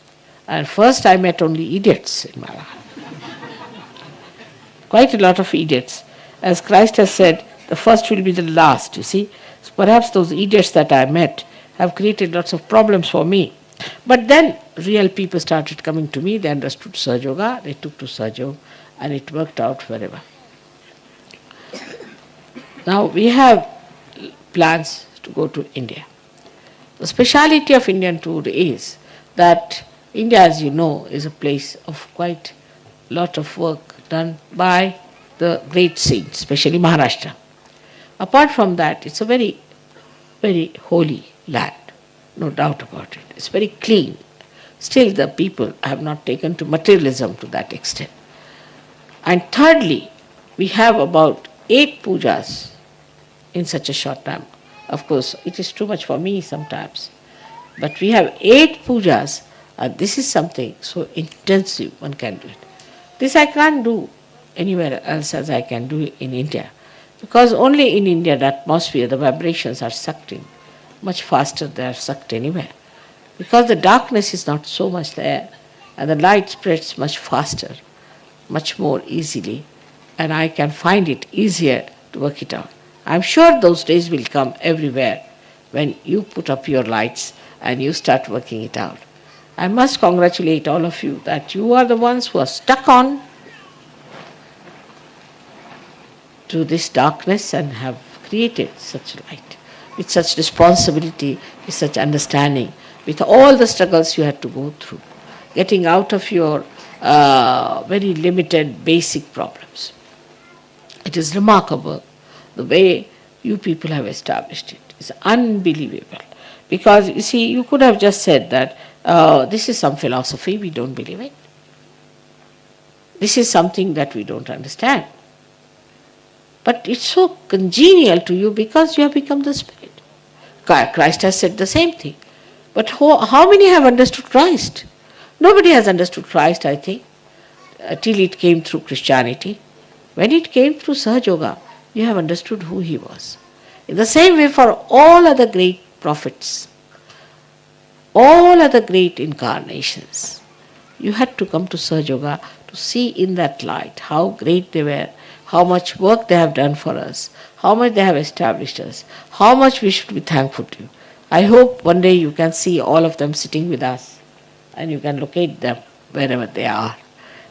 And first I met only idiots in my life. quite a lot of idiots. As Christ has said, the first will be the last, you see. So perhaps those idiots that I met have created lots of problems for me. But then real people started coming to me, they understood Sahaja Yoga, they took to Sahaja Yoga, and it worked out very well. Now we have plans to go to India. The speciality of Indian tour is that India, as you know, is a place of quite a lot of work done by the great saints, especially Maharashtra. Apart from that, it's a very, very holy land, no doubt about it. It's very clean. Still, the people have not taken to materialism to that extent. And thirdly, we have about 8 pujas in such a short time. Of course, it is too much for me sometimes. But we have 8 pujas, and this is something so intensive, one can do it. This I can't do anywhere else as I can do in India. Because only in India the atmosphere, the vibrations are sucked in. Much faster they are sucked anywhere. Because the darkness is not so much there, and the light spreads much faster, much more easily, and I can find it easier to work it out. I'm sure those days will come everywhere when you put up your lights and you start working it out. I must congratulate all of you that you are the ones who are stuck on to this darkness and have created such light, with such responsibility, with such understanding, with all the struggles you had to go through, getting out of your very limited basic problems. It is remarkable the way you people have established it. It's unbelievable. Because, you see, you could have just said that this is some philosophy, we don't believe it. This is something that we don't understand. But it's so congenial to you because you have become the Spirit. Christ has said the same thing. But how many have understood Christ? Nobody has understood Christ, I think, till it came through Christianity. When it came through Sahaja Yoga, you have understood who he was. In the same way for all other great prophets, all other great incarnations, you had to come to Sahaja Yoga to see in that light how great they were, how much work they have done for us, how much they have established us, how much we should be thankful to you. I hope one day you can see all of them sitting with us and you can locate them wherever they are.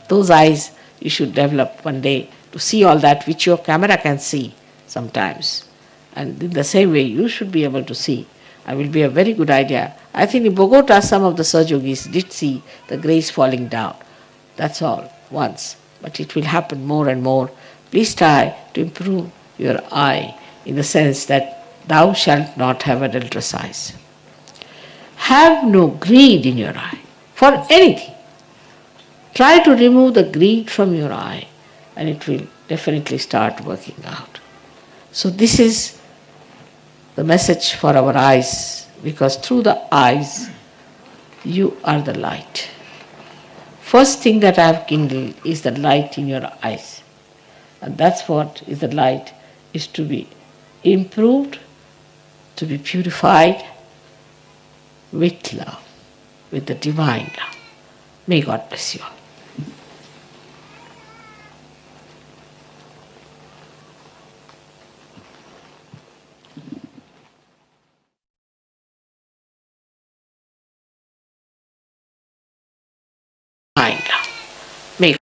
Those eyes you should develop one day to see all that which your camera can see sometimes. And in the same way you should be able to see. It will be a very good idea. I think in Bogota some of the Sahaja Yogis did see the grace falling down. That's all, once. But it will happen more and more. Please try to improve your eye in the sense that thou shalt not have adulterous eyes. Have no greed in your eye for anything. Try to remove the greed from your eye and it will definitely start working out. So this is the message for our eyes, because through the eyes you are the light. First thing that I have kindled is the light in your eyes. And that's what is the light, is to be improved, to be purified with love, with the divine love. May God bless you all. Divine love. May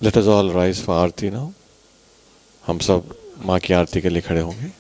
let us all rise for Aarti now. हम सब माँ की आरती के लिए खड़े होंगे।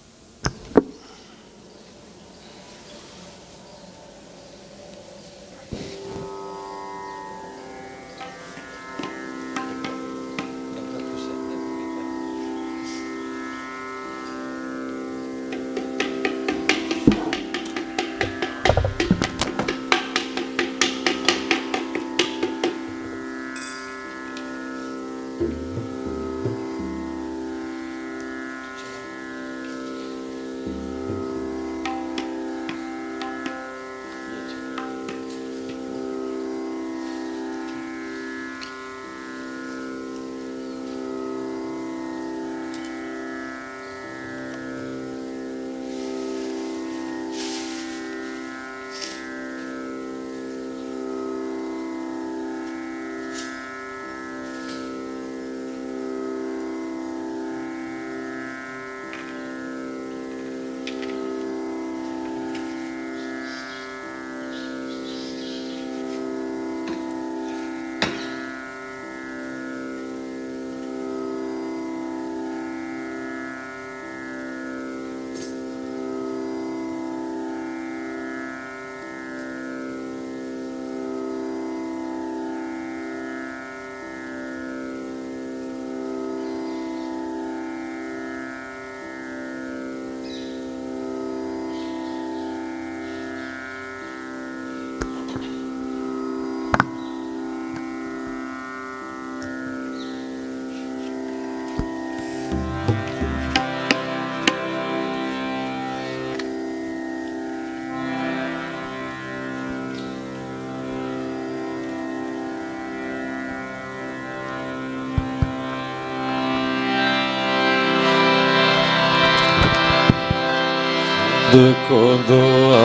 सबको दुआ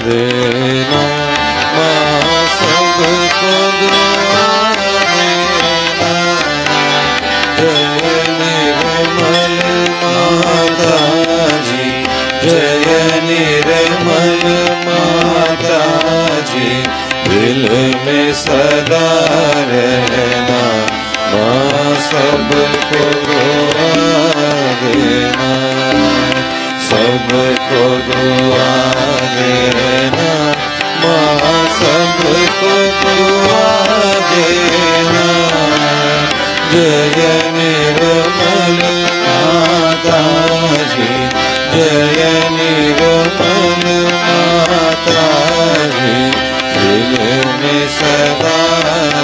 देना माँ, सबको दुआ देना। जय निर्मल माता जी, जय निर्मल माता जी। दिल में सदा रहना माँ, सबको दुआ देना। सबको दुआ देना माँ, सबको दुआ देना। जय निर्मल माता जी, जय निर्मल माता जी। दिल में सदा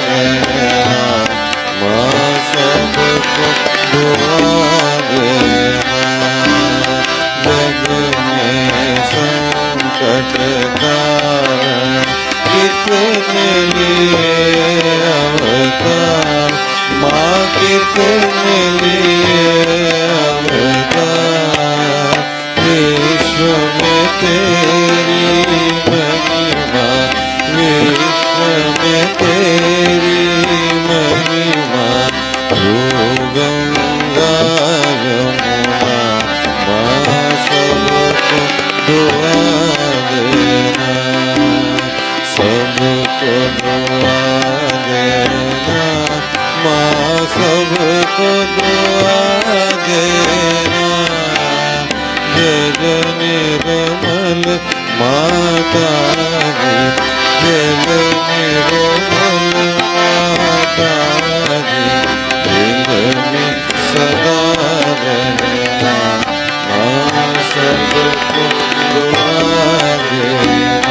रहना माँ, सबको दुआ देना। जग में संकट काल कितने लिए अवतार माँ, कितने लिए अवतार। विश्व में तेरी महिमा, विश्व में तेरी महिमा। तू गंगा यमुना माँ, सबको दुआ देना। सबको दुआ देना माँ, सबको दुआ देना। जय निर्मल माता जी, जय निर्मल माता जी। दिल में सदा रहना माँ, सबको दुआ देना।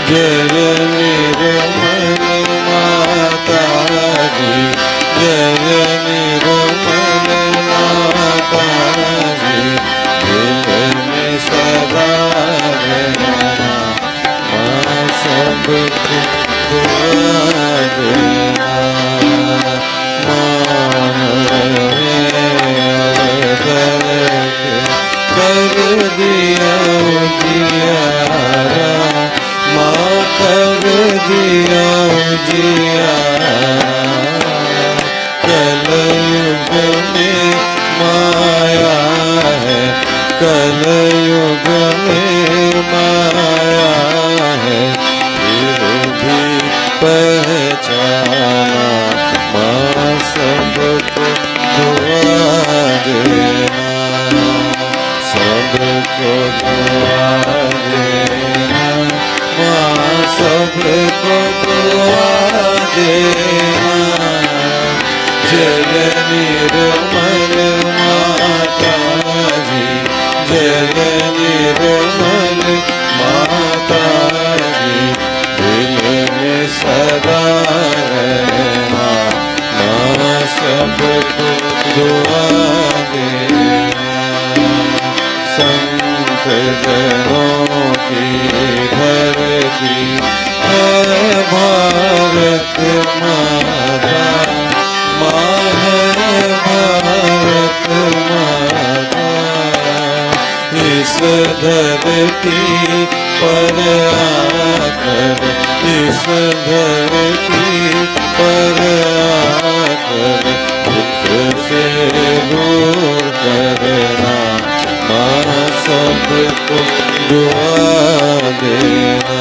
जय निर्मल माता जी, जय निर्मल माता जी, दिल में सदा रहना, माँ सबको दुआ देना। कर दिया उजियारा, माँ कर दिया उजियारा। कलयुग में माया है, कलयुग में माया है, फिर भी पहचाना, माँ सबको दुआ देना, सबको दुआ देना, माँ सबको दुआ देना। जय निर्मल माता जी, जय निर्मल माता जी, दिल में सदा रहना, माँ सबको दुआ देना। संत जनों की धरती है भारत माता, माँ है भारत माता। इस धरती पर आकर, इस धरती पर आकर, दुख से दूर करना, माँ सबको दुआ देना,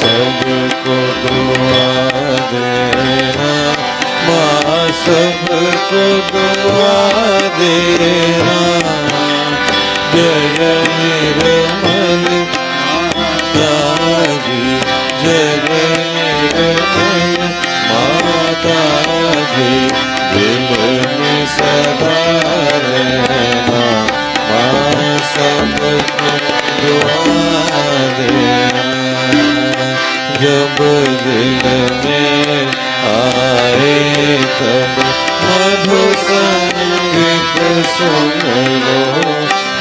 सबको दुआ देना, माँ सबको दुआ देना। जय निर्मल माता जी, जय निर्मल माता जी, दिल में सदा रहना, माँ सबको दुआ देना। जब दिल में आए तब मधु संगीत सुन लो,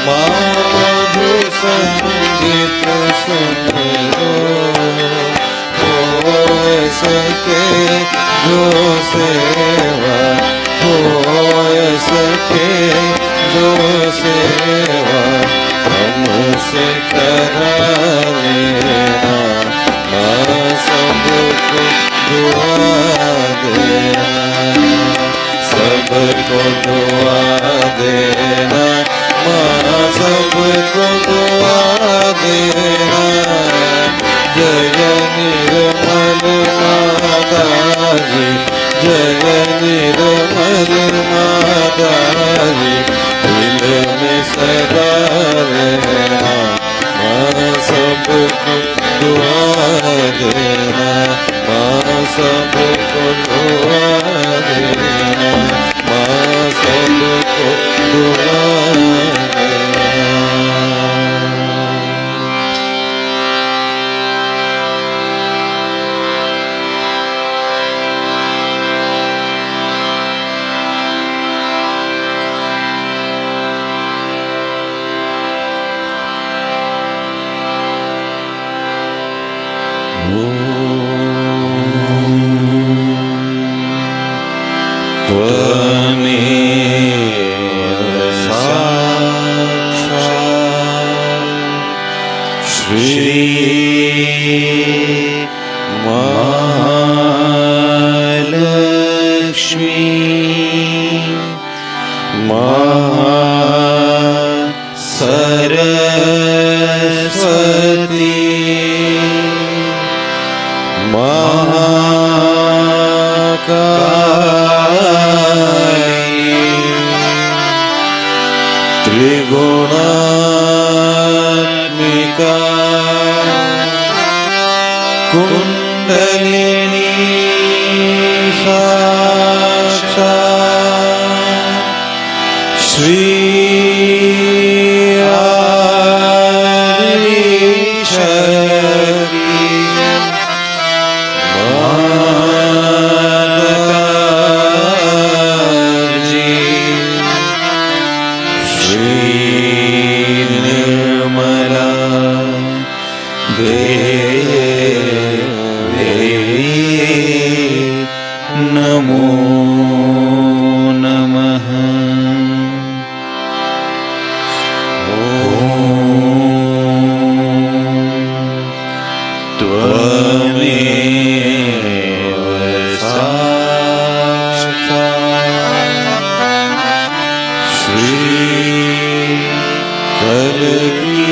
माँ मधु संगीत सुन लो। हो सके जो सेवा, हो सके जो सेवा, हमसे करा लेना, माँ सबको दुआ देना, सबको दुआ देना, माँ सबको दुआ देना। जय निर्मल माता जी, जय निर्मल माता जी, दिल में सदा रहना, माँ सबको दुआ देना, माँ सबको दुआ देना, माँ सबको दुआ देना। श्री महालक्ष्मी सरस्वती महाकाली त्रिगुणात्मिका कुंडलिनी साक्षात् श्री शक्ति माता नमो नमः। त्वमेव साक्षात् श्री कल्कि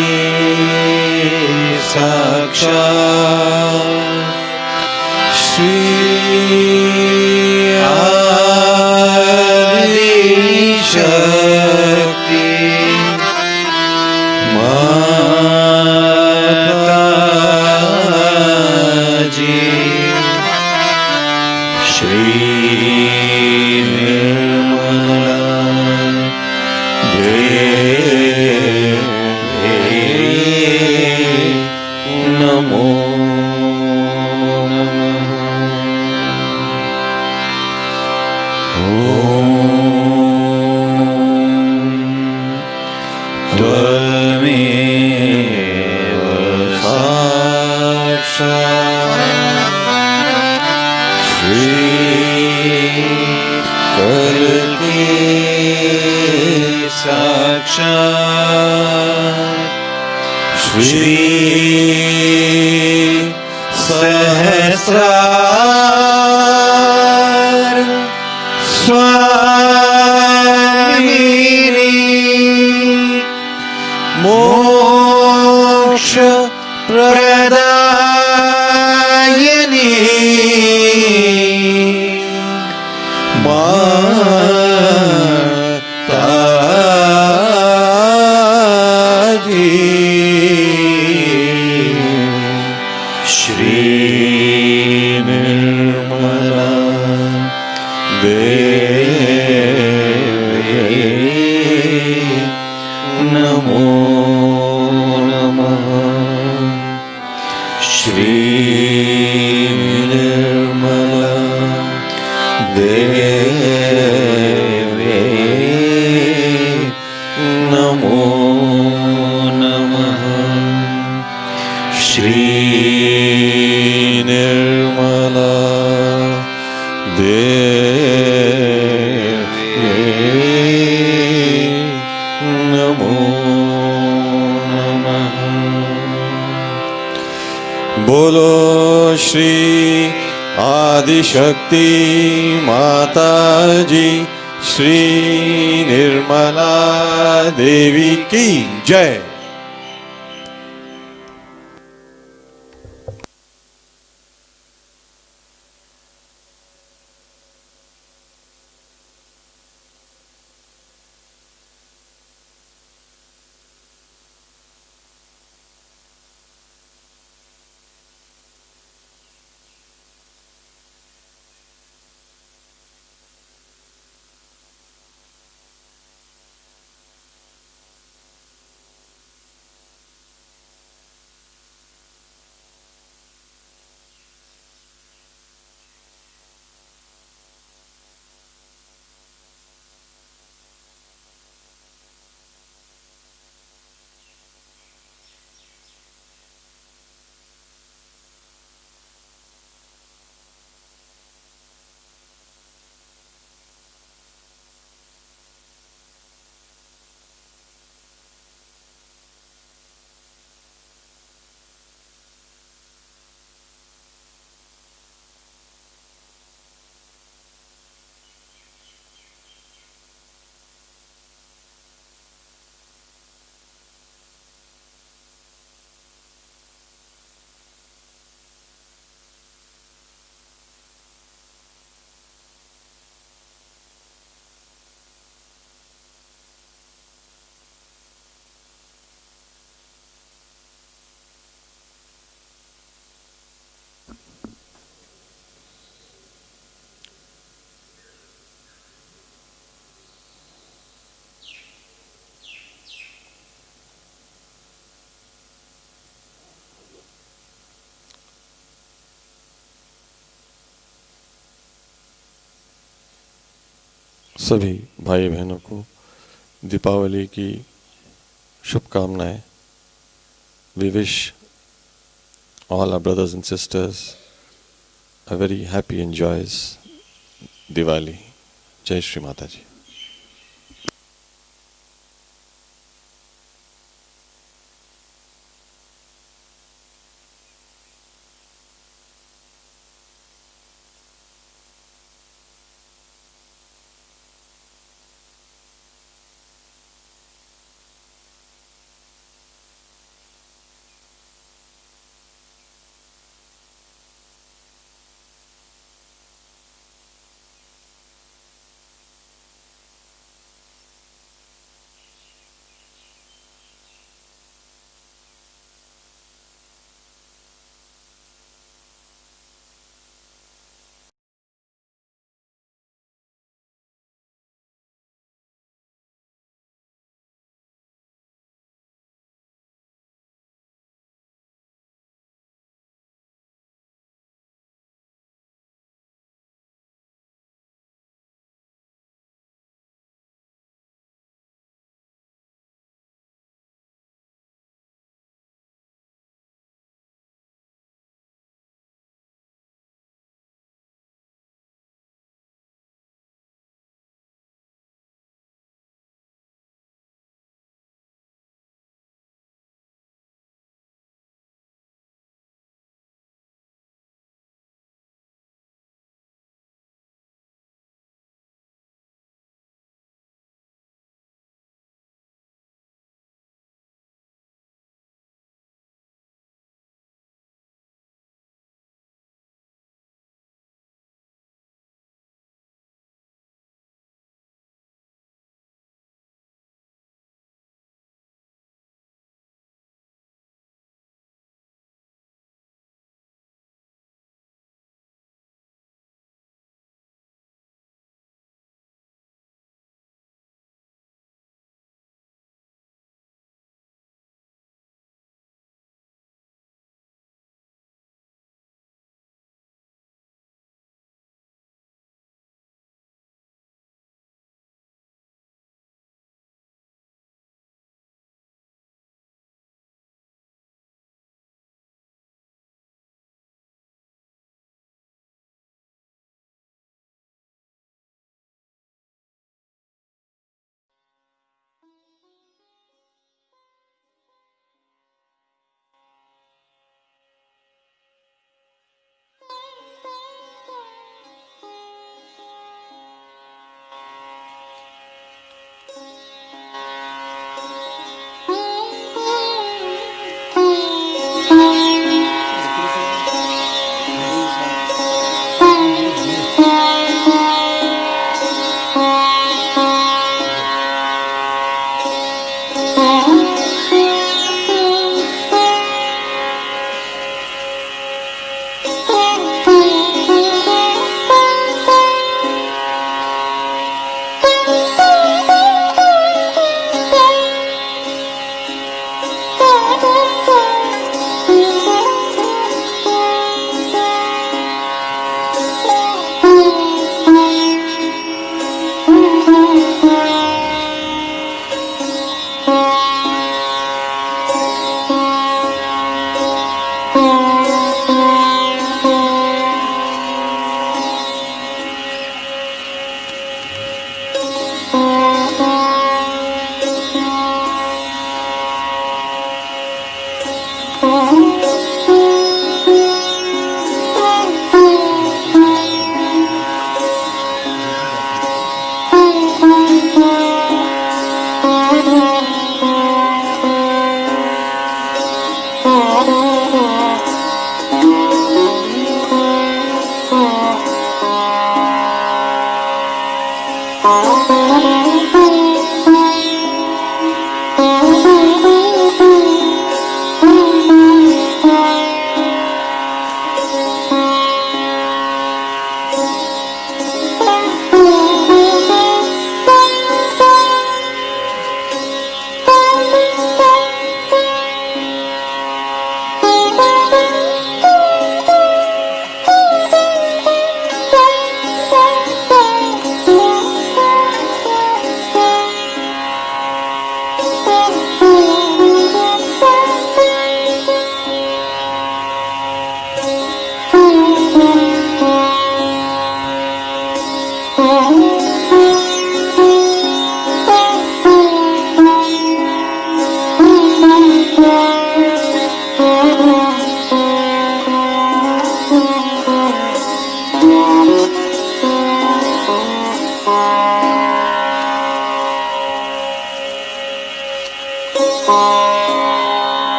साक्षात् श्री शक्ति माता जी श्री निर्मला देवी नमो श्री सहस्रार स्वामिनी मोक्ष प्रदायिनी बोलो श्री आदिशक्ति माता जी श्री निर्मला देवी की जय। सभी भाई बहनों को दीपावली की शुभकामनाएं। We wish all our brothers and sisters a very happy and joyous Diwali. Jai Shri Mataji.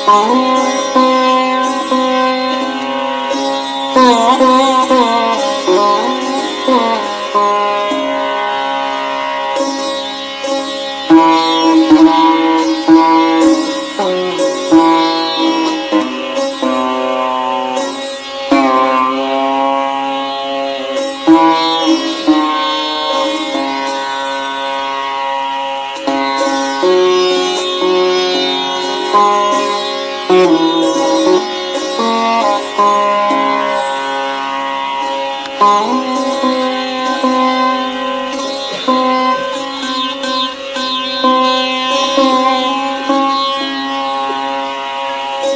Oh